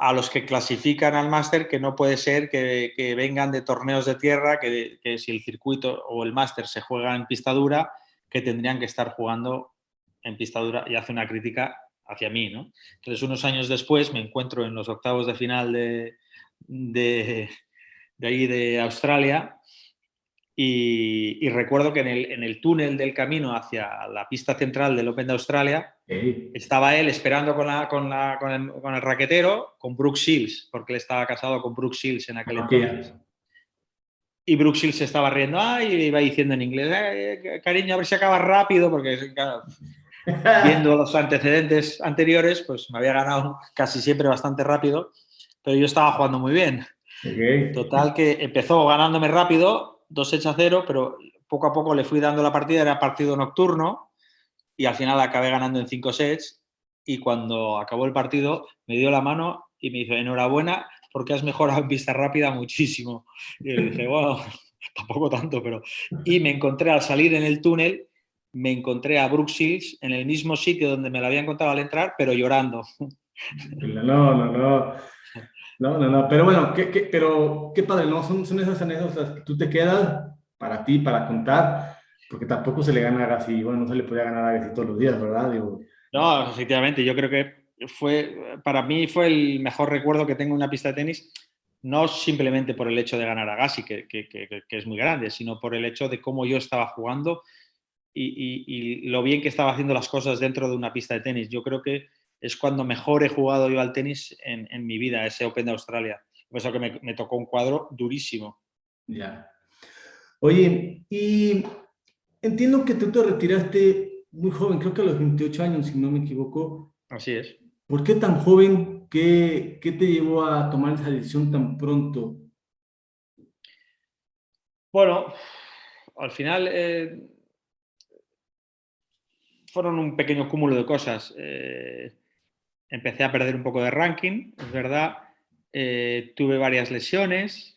Speaker 1: a los que clasifican al máster, que no puede ser que vengan de torneos de tierra, que si el circuito o el máster se juega en pista dura, que tendrían que estar jugando en pista dura, y hace una crítica hacia mí, ¿no? Entonces, unos años después me encuentro en los octavos de final de ahí de Australia y recuerdo que en el túnel del camino hacia la pista central del Open de Australia estaba él esperando con el raquetero, con Brooke Shields, porque él estaba casado con Brooke Shields en aquel entonces. Y Brooke Shields se estaba riendo, y le iba diciendo en inglés, cariño, a ver si acaba rápido, porque claro, viendo los antecedentes anteriores, pues me había ganado casi siempre bastante rápido, pero yo estaba jugando muy bien. Total que empezó ganándome rápido, 2-0, pero poco a poco le fui dando la partida, era partido nocturno, y al final acabé ganando en 5 sets, y cuando acabó el partido me dio la mano y me dijo, enhorabuena porque has mejorado en pista rápida muchísimo. Y le dije, wow, tampoco tanto, pero... Y me encontré, al salir en el túnel, me encontré a Brooke Shields en el mismo sitio donde me la había encontrado al entrar, pero llorando.
Speaker 2: No, no, no. No, no, no, pero bueno, pero qué padre, ¿no? Son esas anécdotas que tú te quedas para ti, para contar, porque tampoco se le gana a Agassi, bueno, no se le podía ganar a Agassi todos los días, ¿verdad? Digo,
Speaker 1: No, efectivamente, yo creo que para mí fue el mejor recuerdo que tengo en una pista de tenis, no simplemente por el hecho de ganar a Agassi, que es muy grande, sino por el hecho de cómo yo estaba jugando y lo bien que estaba haciendo las cosas dentro de una pista de tenis. Yo creo que es cuando mejor he jugado yo al tenis en mi vida, ese Open de Australia. Por eso que me tocó un cuadro durísimo.
Speaker 2: ya. Oye, y entiendo que tú te retiraste muy joven, creo que a los 28 años, si no me equivoco.
Speaker 1: Así es.
Speaker 2: ¿Por qué tan joven? ¿Qué te llevó a tomar esa decisión tan pronto?
Speaker 1: Bueno, al final fueron un pequeño cúmulo de cosas. Empecé a perder un poco de ranking, es verdad. Tuve varias lesiones,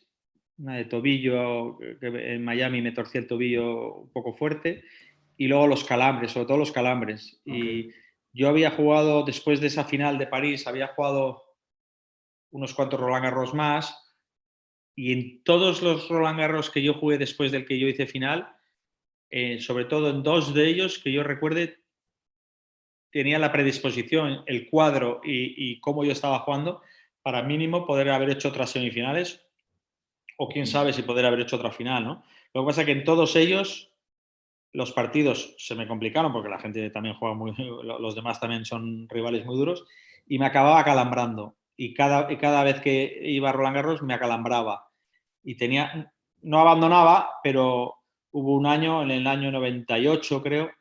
Speaker 1: una de tobillo, que en Miami me torcí el tobillo un poco fuerte, y luego los calambres, sobre todo los calambres.
Speaker 2: Ok,
Speaker 1: Y yo había jugado, después de esa final de París, había jugado unos cuantos Roland Garros más, y en todos los Roland Garros que yo jugué después del que yo hice final, sobre todo en dos de ellos que yo recuerde, tenía la predisposición, el cuadro y cómo yo estaba jugando para mínimo poder haber hecho otras semifinales o quién sabe si poder haber hecho otra final, ¿no? Lo que pasa es que en todos ellos los partidos se me complicaron porque la gente también juega muy, los demás también son rivales muy duros y me acababa acalambrando y cada vez que iba a Roland Garros me acalambraba y tenía, no abandonaba, pero hubo un año, en el año 98 creo,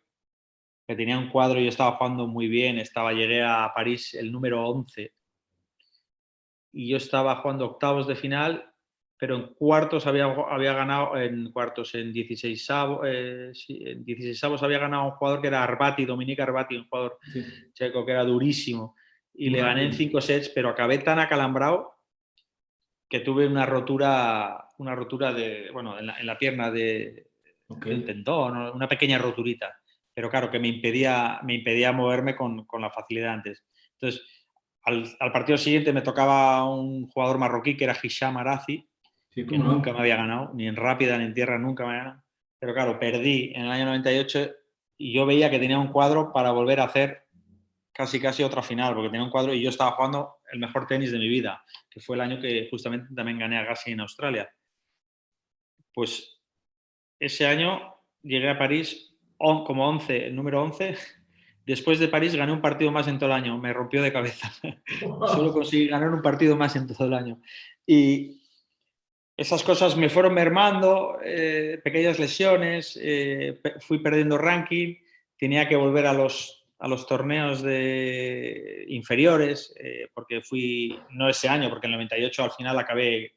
Speaker 1: que tenía un cuadro y yo estaba jugando muy bien, llegué a París el número 11 y yo estaba jugando octavos de final, pero en cuartos había ganado, en cuartos, en 16 sí, en 16 había ganado un jugador que era Arbati, Dominique Arbati, un jugador
Speaker 2: sí,
Speaker 1: checo que era durísimo, y
Speaker 2: muy
Speaker 1: le gané en
Speaker 2: rápido.
Speaker 1: 5 sets, pero acabé tan acalambrado que tuve una rotura de, bueno, en la pierna
Speaker 2: Ok,
Speaker 1: de un tendón, una pequeña roturita, pero claro, que me impedía moverme con la facilidad antes. Entonces, al partido siguiente me tocaba un jugador marroquí que era Hisham Arazi,
Speaker 2: sí,
Speaker 1: que
Speaker 2: cómo
Speaker 1: nunca me
Speaker 2: no.
Speaker 1: había ganado, ni en rápida ni en tierra nunca me había ganado. Pero claro, perdí en el año 98 y yo veía que tenía un cuadro para volver a hacer casi otra final, porque tenía un cuadro y yo estaba jugando el mejor tenis de mi vida, que fue el año que justamente también gané a Agassi en Australia. Pues ese año llegué a París como 11, el número 11. Después de París gané un partido más en todo el año. Me rompió de cabeza. Solo conseguí ganar un partido más en todo el año. Y esas cosas me fueron mermando, pequeñas lesiones, fui perdiendo ranking, tenía que volver a los torneos de inferiores, porque fui, no ese año, porque en el 98 al final acabé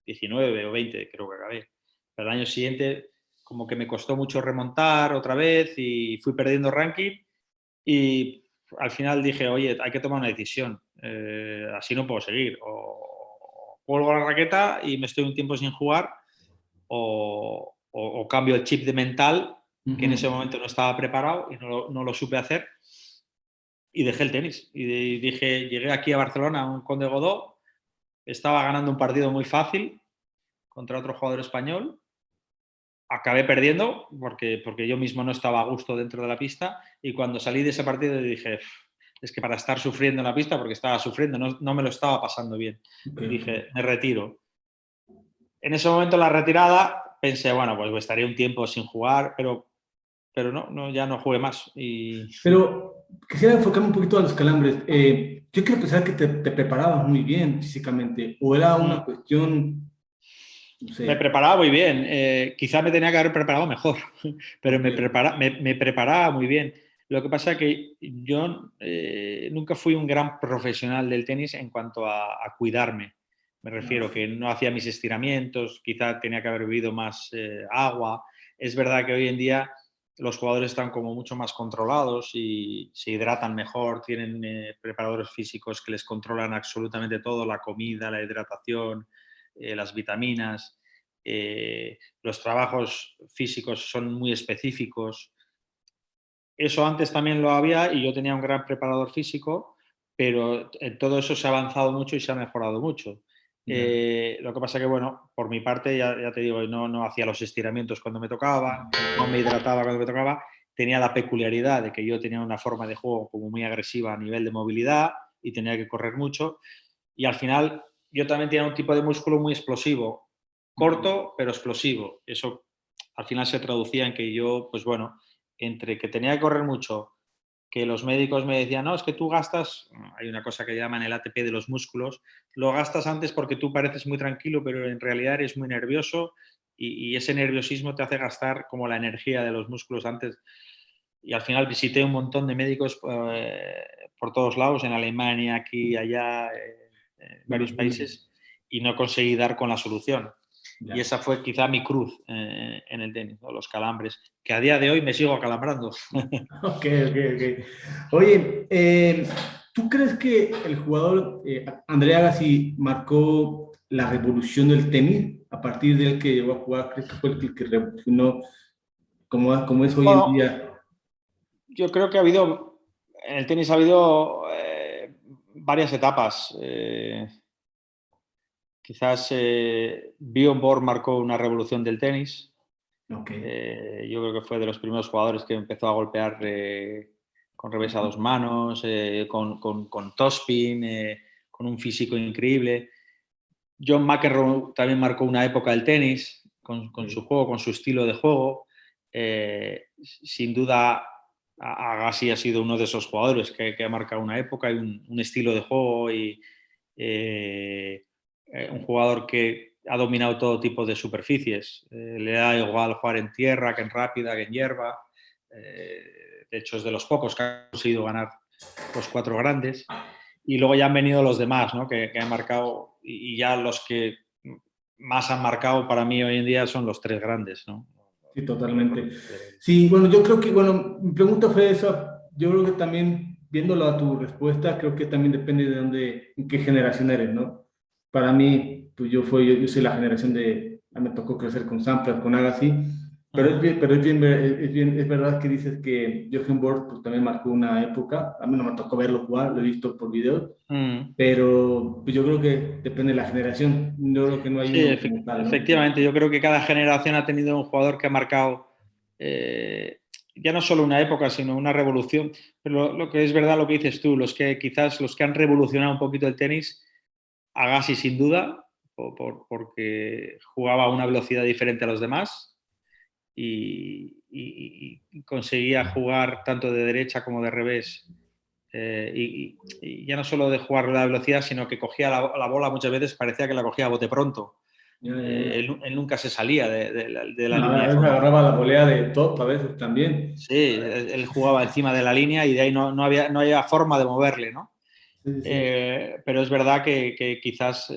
Speaker 1: 19 o 20, creo que acabé. Pero el año siguiente como que me costó mucho remontar otra vez y fui perdiendo ranking y al final dije, oye, hay que tomar una decisión, así no puedo seguir. O cuelgo la raqueta y me estoy un tiempo sin jugar o cambio el chip de mental, que en ese
Speaker 2: Ujú.
Speaker 1: momento no estaba preparado y no lo supe hacer y dejé el tenis. Y dije, llegué aquí a Barcelona, a un Conde Godó, estaba ganando un partido muy fácil contra otro jugador español. Acabé perdiendo porque yo mismo no estaba a gusto dentro de la pista y cuando salí de ese partido dije, es que para estar sufriendo en la pista, porque estaba sufriendo, no me lo estaba pasando bien.
Speaker 2: Ok,
Speaker 1: Y
Speaker 2: ok.
Speaker 1: dije, me retiro. En ese momento la retirada pensé, bueno, pues estaré un tiempo sin jugar, pero no, ya no jugué más. Y
Speaker 2: Pero quisiera enfocarme un poquito a los calambres. Yo quiero pensar que te preparabas muy bien físicamente, o era una cuestión, no
Speaker 1: me
Speaker 2: sé,
Speaker 1: preparaba muy bien. Quizá me tenía que haber preparado mejor, pero
Speaker 2: ok,
Speaker 1: me preparaba muy bien. Lo que pasa es que yo nunca fui un gran profesional del tenis en cuanto a cuidarme. Me refiero que no hacía mis estiramientos, quizá tenía que haber bebido más agua. Es verdad que hoy en día los jugadores están como mucho más controlados y se hidratan mejor, tienen preparadores físicos que les controlan absolutamente todo, la comida, la hidratación, las vitaminas. los trabajos físicos son muy específicos. Eso antes también lo había y yo tenía un gran preparador físico, pero en todo eso se ha avanzado mucho y se ha mejorado mucho. Lo que pasa que, bueno, por mi parte, ya te digo, no hacía los estiramientos cuando me tocaba, no me hidrataba cuando me tocaba, tenía la peculiaridad de que yo tenía una forma de juego como muy agresiva a nivel de movilidad y tenía que correr mucho, y al final yo también tenía un tipo de músculo muy explosivo, corto pero explosivo. Eso al final se traducía en que yo, pues bueno, entre que tenía que correr mucho, que los médicos me decían, no, es que tú gastas, hay una cosa que llaman el ATP de los músculos, lo gastas antes porque tú pareces muy tranquilo, pero en realidad eres muy nervioso y ese nerviosismo te hace gastar como la energía de los músculos antes. Y al final visité un montón de médicos por todos lados, en Alemania, aquí, allá, en varios países, y no conseguí dar con la solución. Y esa fue quizá mi cruz en el tenis, ¿no? Los calambres, que a día de hoy me sigo acalambrando.
Speaker 2: Ok. Oye, ¿tú crees que el jugador André Agassi marcó la revolución del tenis? A partir de él que llegó a jugar, ¿crees que fue el que revolucionó como es hoy en
Speaker 1: Bueno,
Speaker 2: día?
Speaker 1: yo creo que en el tenis ha habido varias etapas. Quizás Bjorn Borg marcó una revolución del tenis.
Speaker 2: Okay.
Speaker 1: Yo creo que fue de los primeros jugadores que empezó a golpear con revés a 2 manos, con topspin, con un físico increíble. John McEnroe también marcó una época del tenis con su juego, con su estilo de juego. Sin duda, Agassi ha sido uno de esos jugadores que ha marcado una época y un estilo de juego y un jugador que ha dominado todo tipo de superficies. Le da igual jugar en tierra, que en rápida, que en hierba. De hecho, es de los pocos que ha conseguido ganar los 4 grandes. Y luego ya han venido los demás, ¿no? que han marcado, y ya los que más han marcado para mí hoy en día son los 3 grandes, ¿no?
Speaker 2: Sí, totalmente. Sí, bueno, yo creo que, bueno, mi pregunta fue esa. Yo creo que también, viéndolo a tu respuesta, creo que también depende de dónde, en qué generación eres, ¿no? Para mí, pues yo soy la generación me tocó crecer con Sampras, con Agassi, es verdad que dices que Jochen Borg pues, también marcó una época. A mí no me tocó verlo jugar, lo he visto por videos, pero pues, yo creo que depende de la generación. Yo creo que no hay
Speaker 1: Sí,
Speaker 2: uno como tal, ¿no?
Speaker 1: efectivamente. Yo creo que cada generación ha tenido un jugador que ha marcado ya no solo una época, sino una revolución. Pero lo que es verdad, lo que dices tú, quizás los que han revolucionado un poquito el tenis, Agassi sin duda, porque jugaba a una velocidad diferente a los demás y conseguía jugar tanto de derecha como de revés. Y ya no solo de jugar la velocidad, sino que cogía la bola muchas veces, parecía que la cogía a bote pronto.
Speaker 2: Ya.
Speaker 1: Él nunca se salía de la
Speaker 2: No,
Speaker 1: línea
Speaker 2: a
Speaker 1: de
Speaker 2: veces
Speaker 1: fondo.
Speaker 2: agarraba la volea de top, a veces también.
Speaker 1: Sí, él jugaba encima de la línea y de ahí no había forma de moverle, ¿no?
Speaker 2: Sí, sí.
Speaker 1: Pero es verdad que quizás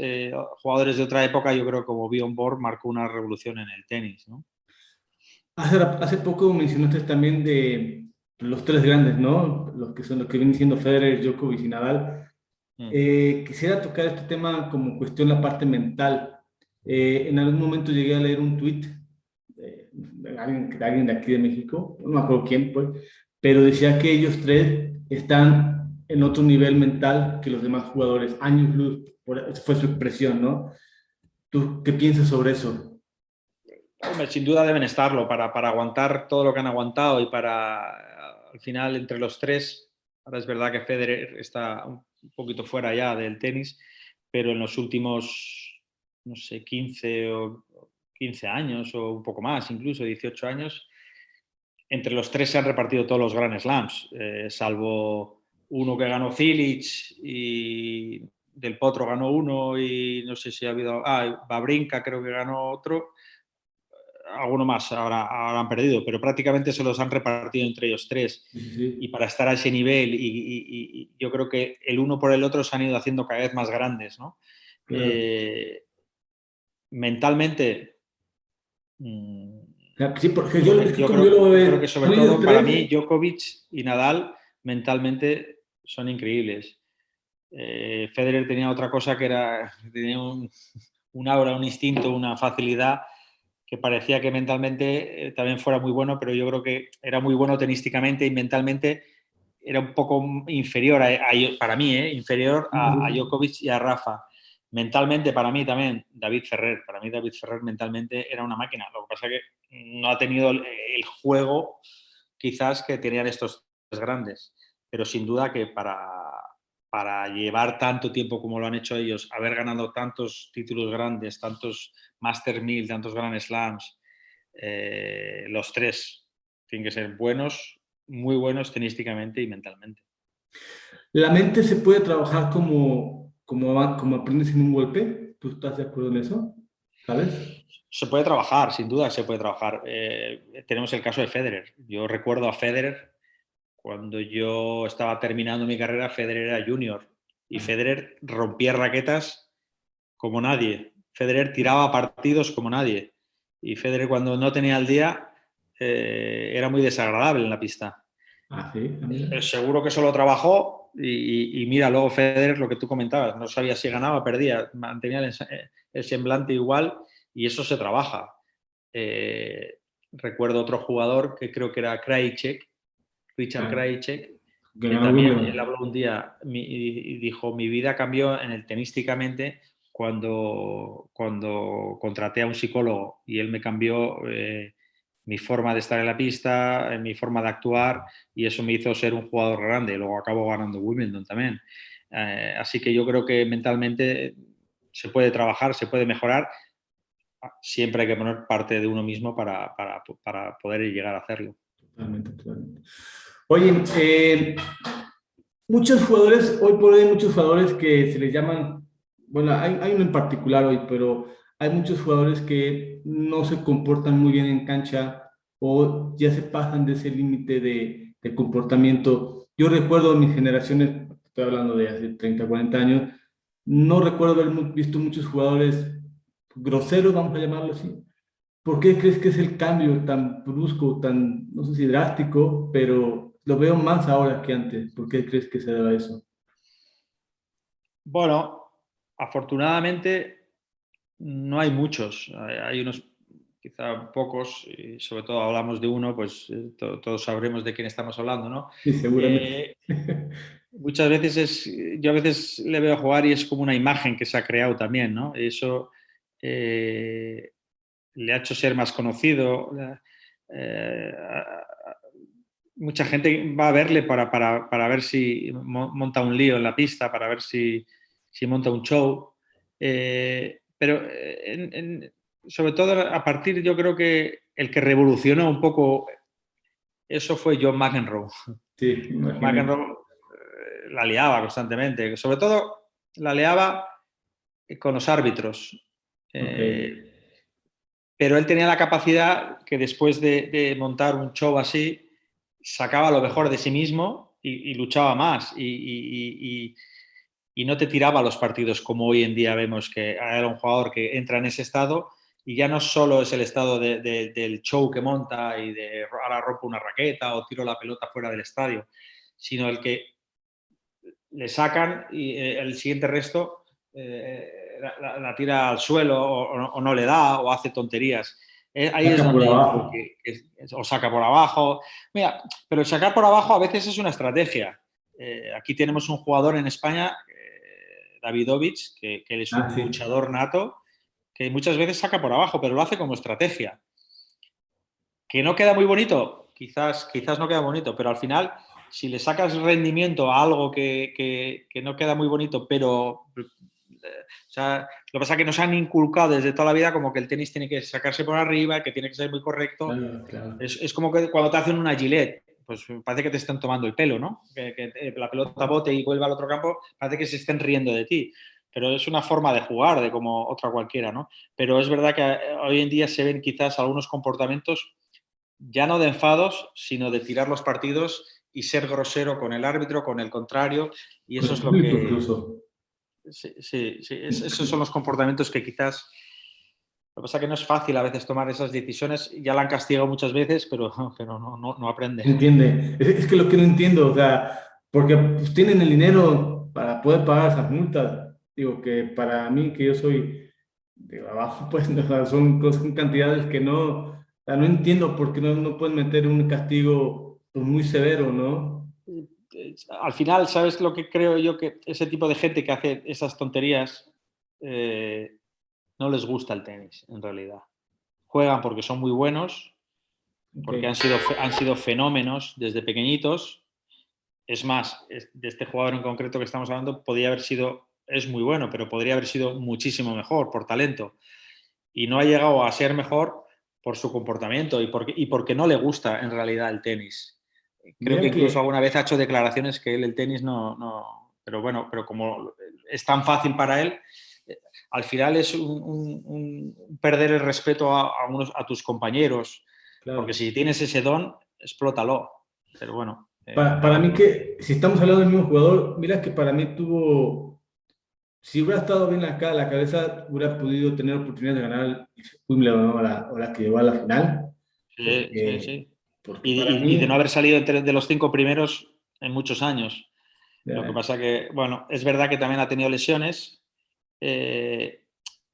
Speaker 1: jugadores de otra época, yo creo que como Bjorn Borg marcó una revolución en el tenis, ¿no?
Speaker 2: Hace poco mencionaste también de los 3 grandes, ¿no? Los que vienen siendo Federer, Djokovic y Nadal. Quisiera tocar este tema como cuestión la parte mental. En algún momento llegué a leer un tuit de alguien de aquí de México, no me acuerdo quién, pues, pero decía que ellos 3 están en otro nivel mental que los demás jugadores, años luz, esa fue su expresión, ¿no? ¿Tú qué piensas sobre eso?
Speaker 1: Hombre, sin duda deben estarlo para aguantar todo lo que han aguantado y para, al final, entre los 3, ahora es verdad que Federer está un poquito fuera ya del tenis, pero en los últimos, no sé, 15 años o un poco más, incluso 18 años, entre los 3 se han repartido todos los Grand Slams, salvo uno que ganó Cilic y Del Potro ganó uno y no sé si ha habido, Wawrinka creo que ganó otro. Alguno más ahora han perdido, pero prácticamente se los han repartido entre ellos 3.
Speaker 2: Sí, sí.
Speaker 1: Y para estar a ese nivel, y yo creo que el uno por el otro se han ido haciendo cada vez más grandes, ¿no?
Speaker 2: Claro.
Speaker 1: Mentalmente,
Speaker 2: Sí, porque es que
Speaker 1: yo
Speaker 2: como yo lo
Speaker 1: creo que
Speaker 2: veo,
Speaker 1: sobre
Speaker 2: son ellos
Speaker 1: todo para
Speaker 2: 3.
Speaker 1: mí Djokovic y Nadal mentalmente son increíbles. Federer tenía otra cosa que tenía un aura, un instinto, una facilidad que parecía que mentalmente también fuera muy bueno, pero yo creo que era muy bueno tenísticamente y mentalmente era un poco inferior, para mí, inferior a Djokovic y a Rafa. Mentalmente, para mí también, David Ferrer. Para mí, David Ferrer mentalmente era una máquina. Lo que pasa es que no ha tenido el juego quizás que tenían estos tres grandes. Pero sin duda que para llevar tanto tiempo como lo han hecho ellos, haber ganado tantos títulos grandes, tantos Master 1000, tantos Grand Slams, los tres tienen que ser buenos, muy buenos tenísticamente y mentalmente.
Speaker 2: ¿La mente se puede trabajar como aprendes en un golpe? ¿Tú estás de acuerdo en eso? ¿Sabes?
Speaker 1: Se puede trabajar, sin duda se puede trabajar. Tenemos el caso de Federer. Yo recuerdo a Federer cuando yo estaba terminando mi carrera. Federer era junior y Federer rompía raquetas como nadie. Federer tiraba partidos como nadie. Y Federer, cuando no tenía el día, era muy desagradable en la pista.
Speaker 2: Ah, sí, también.
Speaker 1: Seguro que eso lo trabajó y mira, luego Federer, lo que tú comentabas, no sabía si ganaba o perdía, mantenía el semblante igual y eso se trabaja. Recuerdo otro jugador que creo que era Krajicek, Richard Krajicek, que también él habló un día y dijo: mi vida cambió tenísticamente cuando contraté a un psicólogo y él me cambió mi forma de estar en la pista, mi forma de actuar, y eso me hizo ser un jugador grande. Luego acabo ganando Wimbledon también. Así que yo creo que mentalmente se puede trabajar, se puede mejorar. Siempre hay que poner parte de uno mismo para poder llegar a hacerlo.
Speaker 2: Totalmente, totalmente. Oye, muchos jugadores, hoy por hoy hay muchos jugadores que se les llaman, bueno, hay uno en particular hoy, pero hay muchos jugadores que no se comportan muy bien en cancha o ya se pasan de ese límite de comportamiento. Yo recuerdo mis generaciones, estoy hablando de hace 30, 40 años, no recuerdo haber visto muchos jugadores groseros, vamos a llamarlo así. ¿Por qué crees que es el cambio tan brusco, tan, no sé si drástico, pero lo veo más ahora que antes? ¿Por qué crees que se debe a eso?
Speaker 1: Bueno, afortunadamente no hay muchos. Hay unos, quizá pocos, y sobre todo hablamos de uno, pues todos sabremos de quién estamos hablando, ¿no?
Speaker 2: Sí, seguramente.
Speaker 1: Muchas veces yo a veces le veo jugar y es como una imagen que se ha creado también, ¿no? Eso le ha hecho ser más conocido. Eh, Mucha gente va a verle para ver si monta un lío en la pista, para ver si monta un show. Pero sobre todo a partir, yo creo que el que revolucionó un poco eso fue John McEnroe.
Speaker 2: Sí, imagínate.
Speaker 1: McEnroe la liaba constantemente, sobre todo la liaba con los árbitros.
Speaker 2: Ok.
Speaker 1: Pero él tenía la capacidad que después de montar un show así, sacaba lo mejor de sí mismo y luchaba más y no te tiraba los partidos como hoy en día vemos que era un jugador que entra en ese estado y ya no solo es el estado del show que monta y de ahora rompo una raqueta o tiro la pelota fuera del estadio, sino el que le sacan y el siguiente resto la tira al suelo o no le da o hace tonterías. Ahí es
Speaker 2: Saca por
Speaker 1: donde yo creo
Speaker 2: abajo.
Speaker 1: o saca por abajo. Mira, pero el sacar por abajo a veces es una estrategia. Aquí tenemos un jugador en España, Davidovich, que él es un
Speaker 2: Sí.
Speaker 1: luchador nato, que muchas veces saca por abajo, pero lo hace como estrategia. Que no queda muy bonito, quizás no queda bonito, pero al final, si le sacas rendimiento a algo que no queda muy bonito, pero o sea, lo que pasa es que nos han inculcado desde toda la vida como que el tenis tiene que sacarse por arriba, que tiene que ser muy correcto.
Speaker 2: Claro, claro.
Speaker 1: Es como que cuando te hacen una gilet, pues parece que te están tomando el pelo, ¿no? Que la pelota bote y vuelva al otro campo, parece que se estén riendo de ti. Pero es una forma de jugar, de como otra cualquiera, ¿no? Pero es verdad que hoy en día se ven quizás algunos comportamientos ya no de enfados, sino de tirar los partidos y ser grosero con el árbitro, con el contrario, y eso es lo que...
Speaker 2: Incluso.
Speaker 1: Sí, esos son los comportamientos que quizás... Lo que pasa es que no es fácil a veces tomar esas decisiones, ya la han castigado muchas veces, pero no aprende.
Speaker 2: Entiende. Es que lo que no entiendo, o sea, porque pues, tienen el dinero para poder pagar esas multas. Digo que para mí, que yo soy de abajo, pues o sea, son cantidades que no, o sea, no entiendo por qué no pueden meter un castigo pues, muy severo, ¿no?
Speaker 1: Al final, ¿sabes lo que creo yo? Que ese tipo de gente que hace esas tonterías no les gusta el tenis, en realidad. Juegan porque son muy buenos, porque
Speaker 2: Okay.
Speaker 1: han sido fenómenos desde pequeñitos. Es más, de este jugador en concreto que estamos hablando, podría haber sido, es muy bueno, pero podría haber sido muchísimo mejor por talento. Y no ha llegado a ser mejor por su comportamiento y porque no le gusta en realidad el tenis. Creo que
Speaker 2: Mira
Speaker 1: incluso
Speaker 2: que,
Speaker 1: alguna vez ha hecho declaraciones que él el tenis pero bueno, pero como es tan fácil para él, al final es perder el respeto a tus compañeros, porque
Speaker 2: claro,
Speaker 1: si tienes ese don, explótalo. Pero bueno,
Speaker 2: para mí que, si estamos hablando del mismo jugador, mira que para mí tuvo, si hubiera estado bien acá, la cabeza hubiera podido tener oportunidad de ganar el Wimbledon, ¿no? O la que llegó a la final,
Speaker 1: sí, sí,
Speaker 2: porque,
Speaker 1: sí.
Speaker 2: porque para
Speaker 1: Y de no
Speaker 2: mí,
Speaker 1: haber salido entre de los 5 primeros en muchos años. Lo que
Speaker 2: ya,
Speaker 1: pasa que, bueno, es verdad que también ha tenido lesiones eh,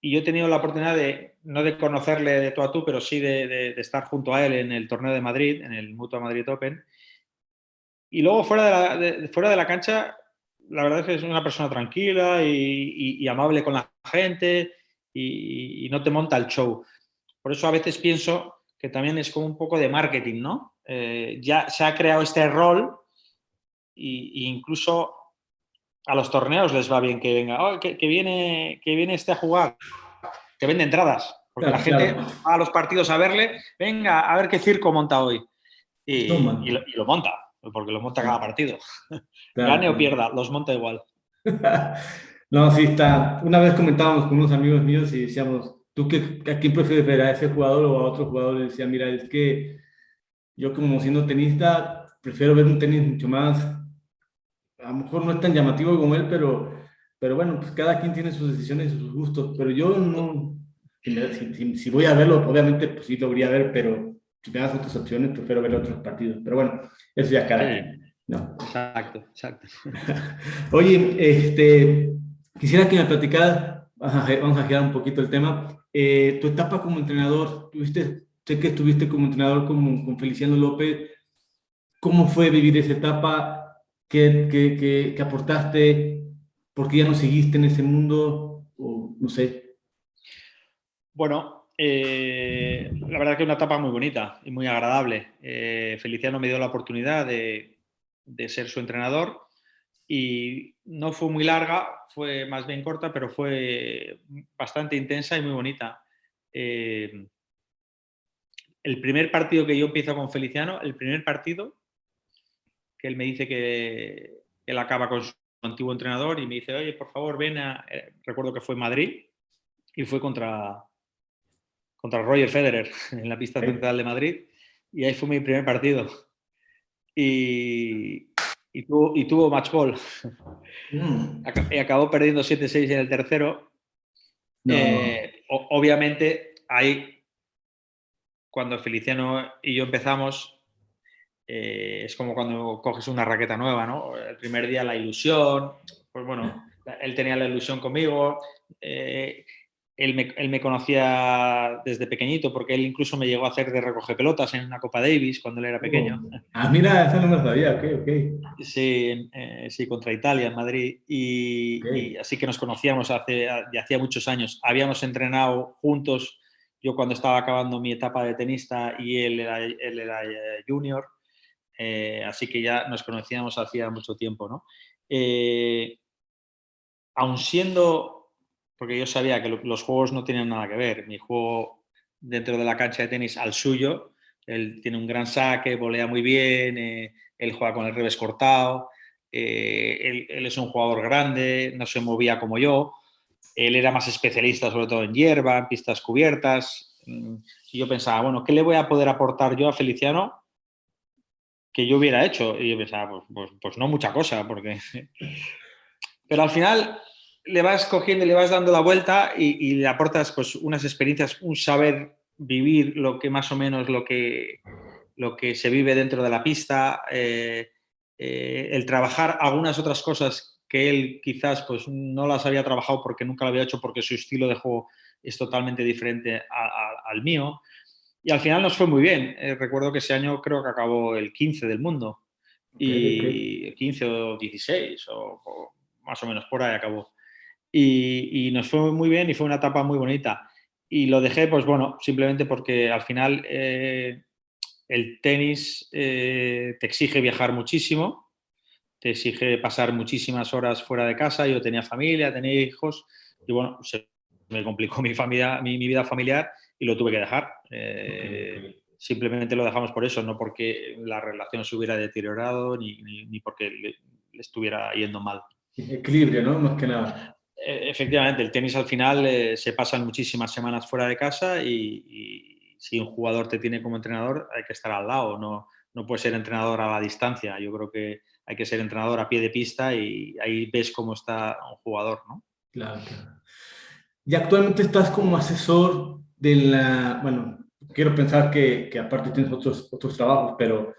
Speaker 1: y yo he tenido la oportunidad de, no de conocerle de tú a tú, pero sí de estar junto a él en el torneo de Madrid, en el Mutua Madrid Open. Y luego fuera de la cancha, la verdad es que es una persona tranquila y amable con la gente y no te monta el show. Por eso a veces pienso que también es como un poco de marketing, ¿no? Ya se ha creado este rol y incluso a los torneos les va bien que venga, oh, que viene este a jugar, que vende entradas, porque la
Speaker 2: claro,
Speaker 1: gente
Speaker 2: claro.
Speaker 1: va a los partidos a verle, venga, a ver qué circo monta hoy.
Speaker 2: Toma.
Speaker 1: Y lo monta, porque lo monta cada
Speaker 2: Claro,
Speaker 1: partido.
Speaker 2: claro,
Speaker 1: Gane o
Speaker 2: claro.
Speaker 1: pierda, los monta igual.
Speaker 2: No, sí está. Una vez comentábamos con unos amigos míos y decíamos, ¿a quién prefieres ver? ¿A ese jugador o a otro jugador? Y decía, mira, es que yo como siendo tenista, prefiero ver un tenis mucho más, a lo mejor no es tan llamativo como él, pero bueno, pues cada quien tiene sus decisiones y sus gustos. Pero yo no, si voy a verlo, obviamente, pues sí lo voy a ver, pero si me das otras opciones, prefiero ver otros partidos. Pero bueno, eso ya cada
Speaker 1: Sí,
Speaker 2: quien. No.
Speaker 1: exacto, exacto.
Speaker 2: Oye, quisiera que me platicaras, vamos a girar un poquito el tema, tu etapa como entrenador, sé que estuviste como entrenador con Feliciano López, ¿cómo fue vivir esa etapa? ¿Qué aportaste? ¿Por qué ya no seguiste en ese mundo? O no sé.
Speaker 1: Bueno, la verdad que una etapa muy bonita y muy agradable. Feliciano me dio la oportunidad de ser su entrenador y no fue muy larga, fue más bien corta, pero fue bastante intensa y muy bonita. Eh, el primer partido que yo empiezo con Feliciano, el primer partido que él me dice que él acaba con su antiguo entrenador y me dice, oye, por favor, ven a... recuerdo que fue en Madrid y fue contra Roger Federer en la pista
Speaker 2: Eh,
Speaker 1: central de Madrid y ahí fue mi primer partido. Y, y tuvo match ball.
Speaker 2: mm,
Speaker 1: Y acabó perdiendo 7-6 en el tercero.
Speaker 2: no,
Speaker 1: Obviamente, ahí, cuando Feliciano y yo empezamos, es como cuando coges una raqueta nueva, ¿no? El primer día la ilusión, pues bueno, él tenía la ilusión conmigo, eh, él me conocía desde pequeñito porque él incluso me llegó a hacer de recoge pelotas en una Copa Davis cuando él era pequeño.
Speaker 2: mira, esa no me la sabía, ok, ok,
Speaker 1: Sí, sí, contra Italia en Madrid. Y
Speaker 2: ok.
Speaker 1: así que nos conocíamos de hacía muchos años. Habíamos entrenado juntos, yo cuando estaba acabando mi etapa de tenista y él era junior, así que ya nos conocíamos hacía mucho tiempo, ¿no? Eh, Aun siendo, porque yo sabía que los juegos no tienen nada que ver, mi juego dentro de la cancha de tenis al suyo, él tiene un gran saque, volea muy bien, él juega con el revés cortado, él es un jugador grande, no se movía como yo, él era más especialista sobre todo en hierba, en pistas cubiertas, y yo pensaba, bueno, ¿qué le voy a poder aportar yo a Feliciano que yo hubiera hecho? Y yo pensaba, pues no mucha cosa, porque pero al final le vas cogiendo y le vas dando la vuelta y le aportas pues unas experiencias, un saber vivir lo que más o menos lo que se vive dentro de la pista, el trabajar algunas otras cosas que él quizás pues, no las había trabajado porque nunca lo había hecho, porque su estilo de juego es totalmente diferente al mío. Y al final nos fue muy bien. Recuerdo que ese año creo que acabó el 15 del mundo. Y 15 o 16, o más o menos por ahí acabó. Y nos fue muy bien y fue una etapa muy bonita. Y lo dejé, pues bueno, simplemente porque al final el tenis te exige viajar muchísimo, te exige pasar muchísimas horas fuera de casa. Yo tenía familia, tenía hijos y bueno, se me complicó mi vida familiar y lo tuve que dejar. Simplemente lo dejamos por eso, no porque la relación se hubiera deteriorado ni porque le estuviera yendo mal.
Speaker 2: Equilibrio, ¿no? Más que nada.
Speaker 1: Efectivamente, el tenis al final se pasan muchísimas semanas fuera de casa y si un jugador te tiene como entrenador hay que estar al lado, no puedes ser entrenador a la distancia. Yo creo que hay que ser entrenador a pie de pista y ahí ves cómo está un jugador, ¿no?
Speaker 2: Claro, claro. Y actualmente estás como asesor de la, bueno, quiero pensar que aparte tienes otros trabajos, pero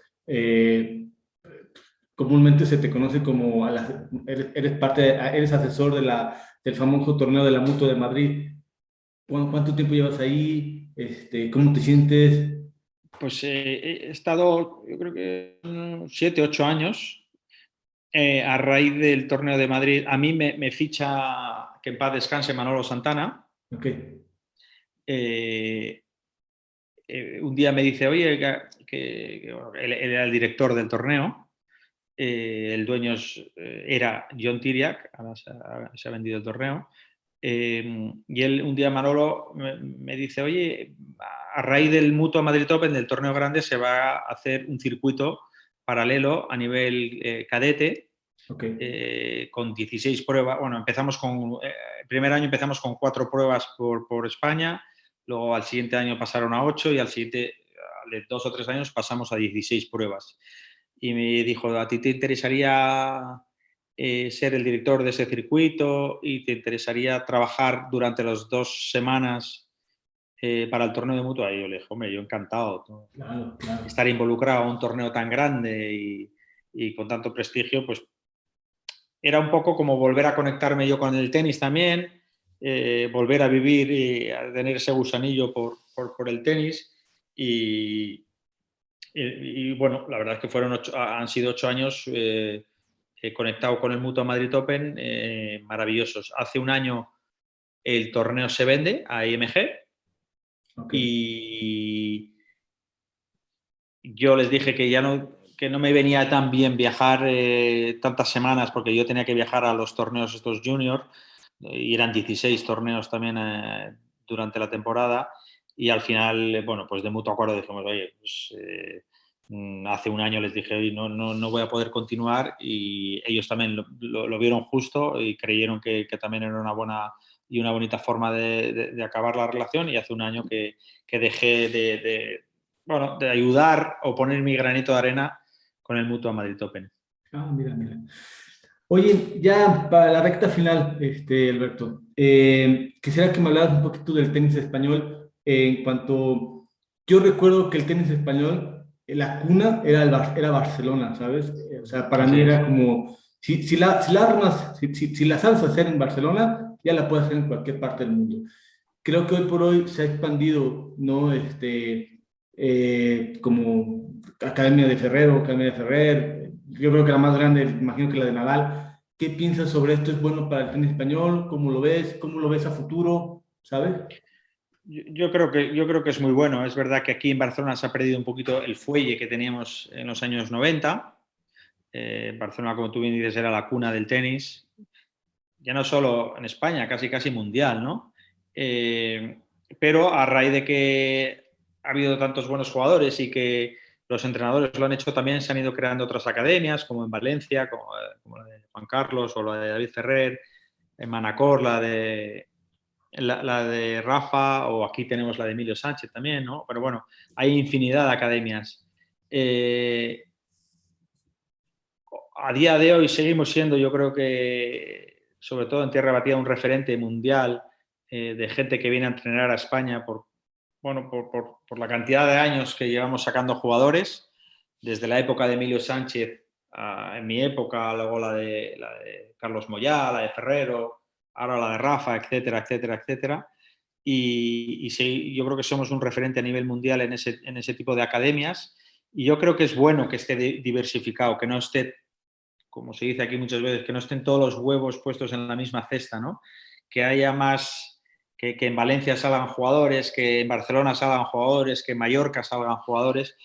Speaker 2: comúnmente se te conoce como, eres asesor del famoso torneo de la Mutua de Madrid. ¿Cuánto tiempo llevas ahí? ¿Cómo te sientes?
Speaker 1: Pues he estado, yo creo que 7, 8 años a raíz del torneo de Madrid. A mí me ficha, que en paz descanse, Manolo Santana.
Speaker 2: Ok.
Speaker 1: Un día me dice, oye, bueno, él era el director del torneo, el dueño era John Tiriac, ahora se ha vendido el torneo, y él un día, Manolo, me dice, oye, a raíz del Mutua Madrid Open, del torneo grande, se va a hacer un circuito paralelo a nivel cadete, con 16 pruebas. Bueno, el primer año empezamos con 4 pruebas por España, luego al siguiente año pasaron a 8 y al siguiente, de 2 o 3 años, pasamos a 16 pruebas. Y me dijo, ¿a ti te interesaría ser el director de ese circuito y te interesaría trabajar durante las 2 semanas para el torneo de Mutua? Y yo le dije, hombre, yo encantado.
Speaker 2: Claro, claro.
Speaker 1: Estar involucrado en un torneo tan grande y con tanto prestigio, pues era un poco como volver a conectarme yo con el tenis también, volver a vivir y a tener ese gusanillo por el tenis. Y bueno, la verdad es que han sido 8 años conectado con el Mutua Madrid Open, maravillosos. Hace un año el torneo se vende a IMG y yo les dije que no me venía tan bien viajar tantas semanas porque yo tenía que viajar a los torneos estos junior y eran 16 torneos también durante la temporada y al final, bueno, pues de mutuo acuerdo dijimos, oye, pues hace un año les dije, oye, no voy a poder continuar y ellos también lo vieron justo y creyeron que también era una buena y una bonita forma de acabar la relación y hace un año que dejé de ayudar o poner mi granito de arena con el Mutua Madrid Open.
Speaker 2: Ah, mira, mira. Oye, ya para la recta final, Alberto, quisiera que me hablaras un poquito del tenis español. En cuanto, yo recuerdo que el tenis español, la cuna era Barcelona, ¿sabes? O sea, para mí
Speaker 1: Así es.
Speaker 2: era como, si la sabes hacer en Barcelona, ya la puedes hacer en cualquier parte del mundo. Creo que hoy por hoy se ha expandido, ¿no? Como Academia de Ferrer, yo creo que la más grande, imagino que la de Nadal. ¿Qué piensas sobre esto? ¿Es bueno para el tenis español? ¿Cómo lo ves? ¿Cómo lo ves a futuro? ¿Sabes?
Speaker 1: Yo creo que es muy bueno. Es verdad que aquí en Barcelona se ha perdido un poquito el fuelle que teníamos en los años 90. Barcelona, como tú bien dices, era la cuna del tenis. Ya no solo en España, casi mundial, ¿no? Pero a raíz de que ha habido tantos buenos jugadores y que los entrenadores lo han hecho también, se han ido creando otras academias, como en Valencia, como la de Juan Carlos o la de David Ferrer, en Manacor, la de Rafa, o aquí tenemos la de Emilio Sánchez también, ¿no? Pero bueno, hay infinidad de academias. A día de hoy seguimos siendo, yo creo que, sobre todo en tierra batida, un referente mundial de gente que viene a entrenar a España por la cantidad de años que llevamos sacando jugadores, desde la época de Emilio Sánchez en mi época, luego la de Carlos Moyá, la de Ferrero, ahora la de Rafa, etcétera, etcétera, etcétera. Y sí, yo creo que somos un referente a nivel mundial en ese tipo de academias, y yo creo que es bueno que esté diversificado, que no esté, como se dice aquí muchas veces, que no estén todos los huevos puestos en la misma cesta, ¿no? Que haya más, que en Valencia salgan jugadores, que en Barcelona salgan jugadores, que en Mallorca salgan jugadores.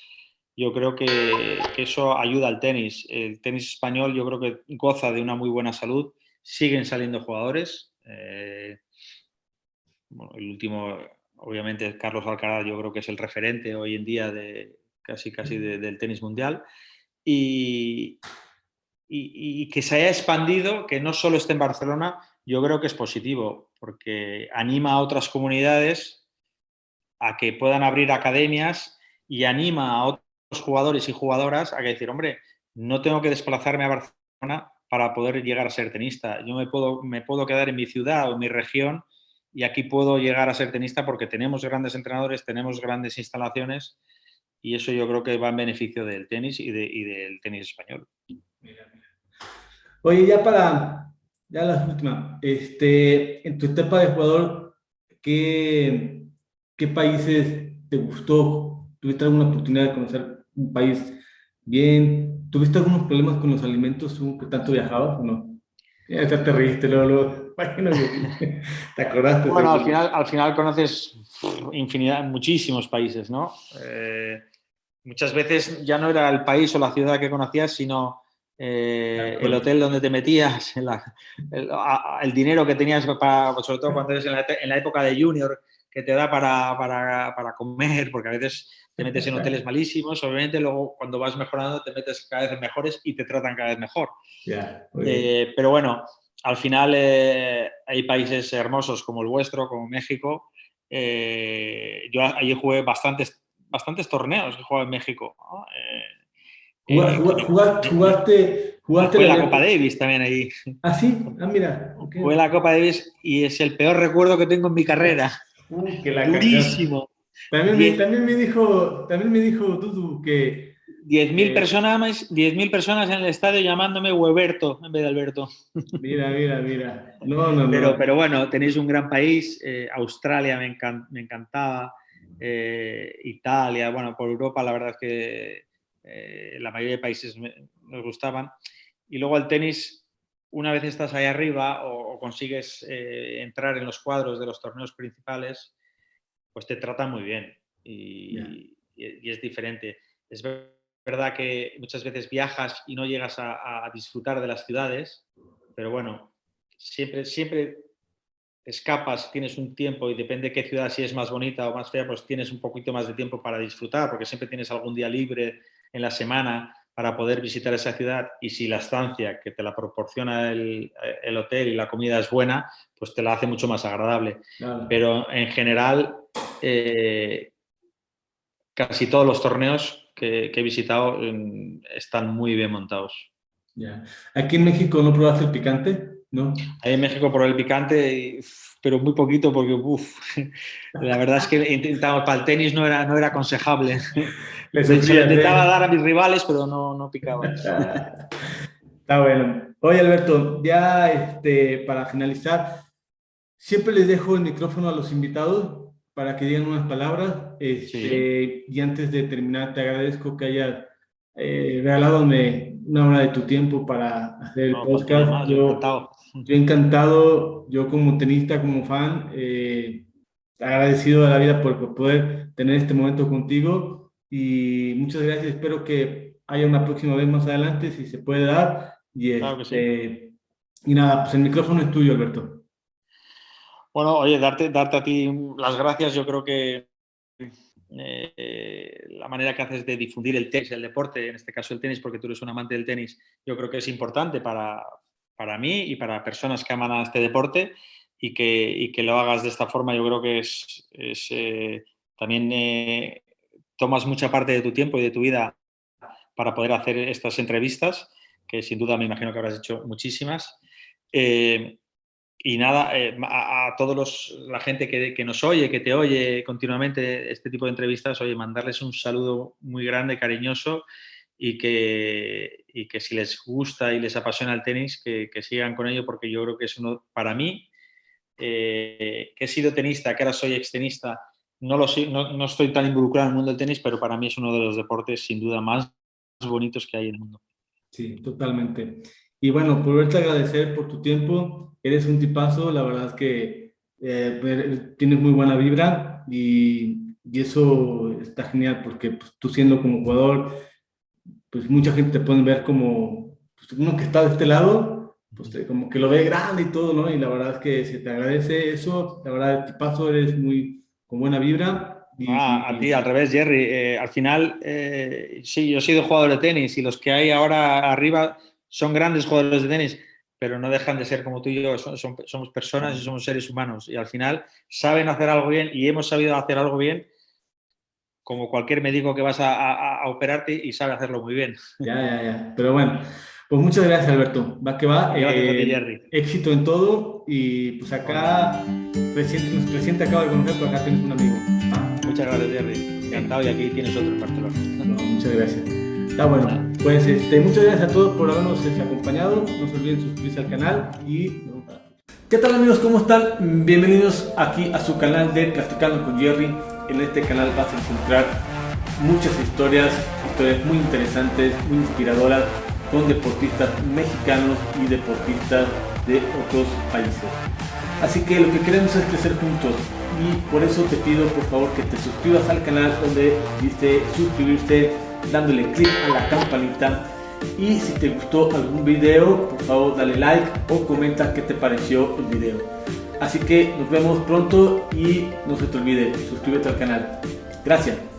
Speaker 1: Yo creo que eso ayuda al tenis. El tenis español yo creo que goza de una muy buena salud, siguen saliendo jugadores. Bueno, el último, obviamente, Carlos Alcaraz, yo creo que es el referente hoy en día de casi del tenis mundial. Y que se haya expandido, que no solo esté en Barcelona, yo creo que es positivo, porque anima a otras comunidades a que puedan abrir academias y anima a otros jugadores y jugadoras a que decir, hombre, no tengo que desplazarme a Barcelona para poder llegar a ser tenista. Yo me puedo quedar en mi ciudad o en mi región y aquí puedo llegar a ser tenista porque tenemos grandes entrenadores, tenemos grandes instalaciones, y eso yo creo que va en beneficio del tenis y del tenis español.
Speaker 2: Mira. Oye, ya la última, en tu etapa de jugador, ¿qué países te gustó? ¿Tuviste alguna oportunidad de conocer un país bien? ¿Tuviste algunos problemas con los alimentos tú que tanto viajabas o no? Ya te reíste, imagino que te acordaste.
Speaker 1: Bueno, al final conoces infinidad, muchísimos países, ¿no? Muchas veces ya no era el país o la ciudad que conocías, sino el hotel donde te metías, el dinero que tenías, sobre todo cuando eres en la época de junior, que te da para comer, porque a veces te metes en hoteles malísimos, obviamente, luego cuando vas mejorando te metes cada vez en mejores y te tratan cada vez mejor.
Speaker 2: Yeah,
Speaker 1: pero bueno, al final hay países hermosos como el vuestro, como México. Yo allí jugué bastantes torneos, he jugado en México, ¿no?
Speaker 2: ¿Jugaste
Speaker 1: Jugué la Copa Davis también allí.
Speaker 2: ¿Ah, sí? Ah, mira. Okay.
Speaker 1: Jugué la Copa Davis y es el peor recuerdo que tengo en mi carrera.
Speaker 2: Que la
Speaker 1: Durísimo.
Speaker 2: También me dijo Dudu que...
Speaker 1: 10.000 personas en el estadio llamándome Hueberto en vez de Alberto.
Speaker 2: Mira. No.
Speaker 1: Pero bueno, tenéis un gran país. Australia me encantaba. Italia, bueno, por Europa la verdad es que la mayoría de países nos gustaban. Y luego el tenis, una vez estás ahí arriba o consigues entrar en los cuadros de los torneos principales, pues te tratan muy bien y es diferente. Es verdad que muchas veces viajas y no llegas a disfrutar de las ciudades, pero bueno, siempre escapas, tienes un tiempo y depende de qué ciudad, si es más bonita o más fea, pues tienes un poquito más de tiempo para disfrutar, porque siempre tienes algún día libre en la semana para poder visitar esa ciudad, y si la estancia que te la proporciona el hotel y la comida es buena, pues te la hace mucho más agradable. Claro. Pero en general, casi todos los torneos que he visitado están muy bien montados.
Speaker 2: Ya. ¿Aquí en México no probaste el picante? ¿No?
Speaker 1: Ahí en México probé el picante, pero muy poquito porque, la verdad es que intentaba, para el tenis no era aconsejable. Se lo intentaba dar a mis rivales, pero no picaba.
Speaker 2: Está bueno. Oye, Alberto, ya para finalizar, siempre les dejo el micrófono a los invitados para que digan unas palabras. Sí. Y antes de terminar, te agradezco que hayas regalado una hora de tu tiempo para hacer el podcast. Yo encantado, yo como tenista, como fan, agradecido de la vida por poder tener este momento contigo, y muchas gracias. Espero que haya una próxima vez más adelante, si se puede dar.
Speaker 1: Claro que sí.
Speaker 2: Y nada, pues el micrófono es tuyo, Alberto.
Speaker 1: Bueno, oye, darte a ti las gracias. Yo creo que la manera que haces de difundir el tenis, el deporte, en este caso el tenis, porque tú eres un amante del tenis, yo creo que es importante para mí y para personas que aman a este deporte, y que lo hagas de esta forma. Yo creo que también tomas mucha parte de tu tiempo y de tu vida para poder hacer estas entrevistas, que sin duda me imagino que habrás hecho muchísimas. Y nada, a todos la gente que nos oye, que te oye continuamente este tipo de entrevistas, oye, mandarles un saludo muy grande, cariñoso, y que si les gusta y les apasiona el tenis, que sigan con ello, porque yo creo que es uno, para mí, que he sido tenista, que ahora soy extenista, no estoy tan involucrado en el mundo del tenis, pero para mí es uno de los deportes sin duda más bonitos que hay en el mundo.
Speaker 2: Sí, totalmente. Y bueno, por verte agradecer por tu tiempo, eres un tipazo, la verdad es que tienes muy buena vibra y eso está genial porque pues, tú siendo como jugador, pues mucha gente te puede ver como pues, uno que está de este lado, pues como que lo ve grande y todo, ¿no? Y la verdad es que se te agradece eso, la verdad, el tipazo, eres muy con buena vibra.
Speaker 1: A ti, al revés, Jerry. Al final, sí, yo he sido jugador de tenis y los que hay ahora arriba son grandes jugadores de tenis, pero no dejan de ser como tú y yo, somos personas y somos seres humanos y al final saben hacer algo bien y hemos sabido hacer algo bien como cualquier médico que vas a operarte y sabe hacerlo muy bien.
Speaker 2: Ya. Pero bueno, pues muchas gracias, Alberto. Va que va.
Speaker 1: Gracias a ti, Jerry.
Speaker 2: Éxito en todo y pues acá, recién te acabo de conocer, pero acá tienes un amigo.
Speaker 1: Muchas gracias, Jerry. Encantado y aquí tienes otro en Barcelona.
Speaker 2: No, muchas gracias. Está bueno. Pues muchas gracias a todos por habernos acompañado. No se olviden suscribirse al canal y... ¿Qué tal, amigos? ¿Cómo están? Bienvenidos aquí a su canal de Platicando con Jerry. En este canal vas a encontrar muchas historias muy interesantes, muy inspiradoras con deportistas mexicanos y deportistas de otros países. Así que lo que queremos es crecer juntos y por eso te pido por favor que te suscribas al canal donde dice suscribirse dándole clic a la campanita y si te gustó algún video por favor dale like o comenta qué te pareció el video. Así que nos vemos pronto y no se te olvide suscríbete al canal. Gracias.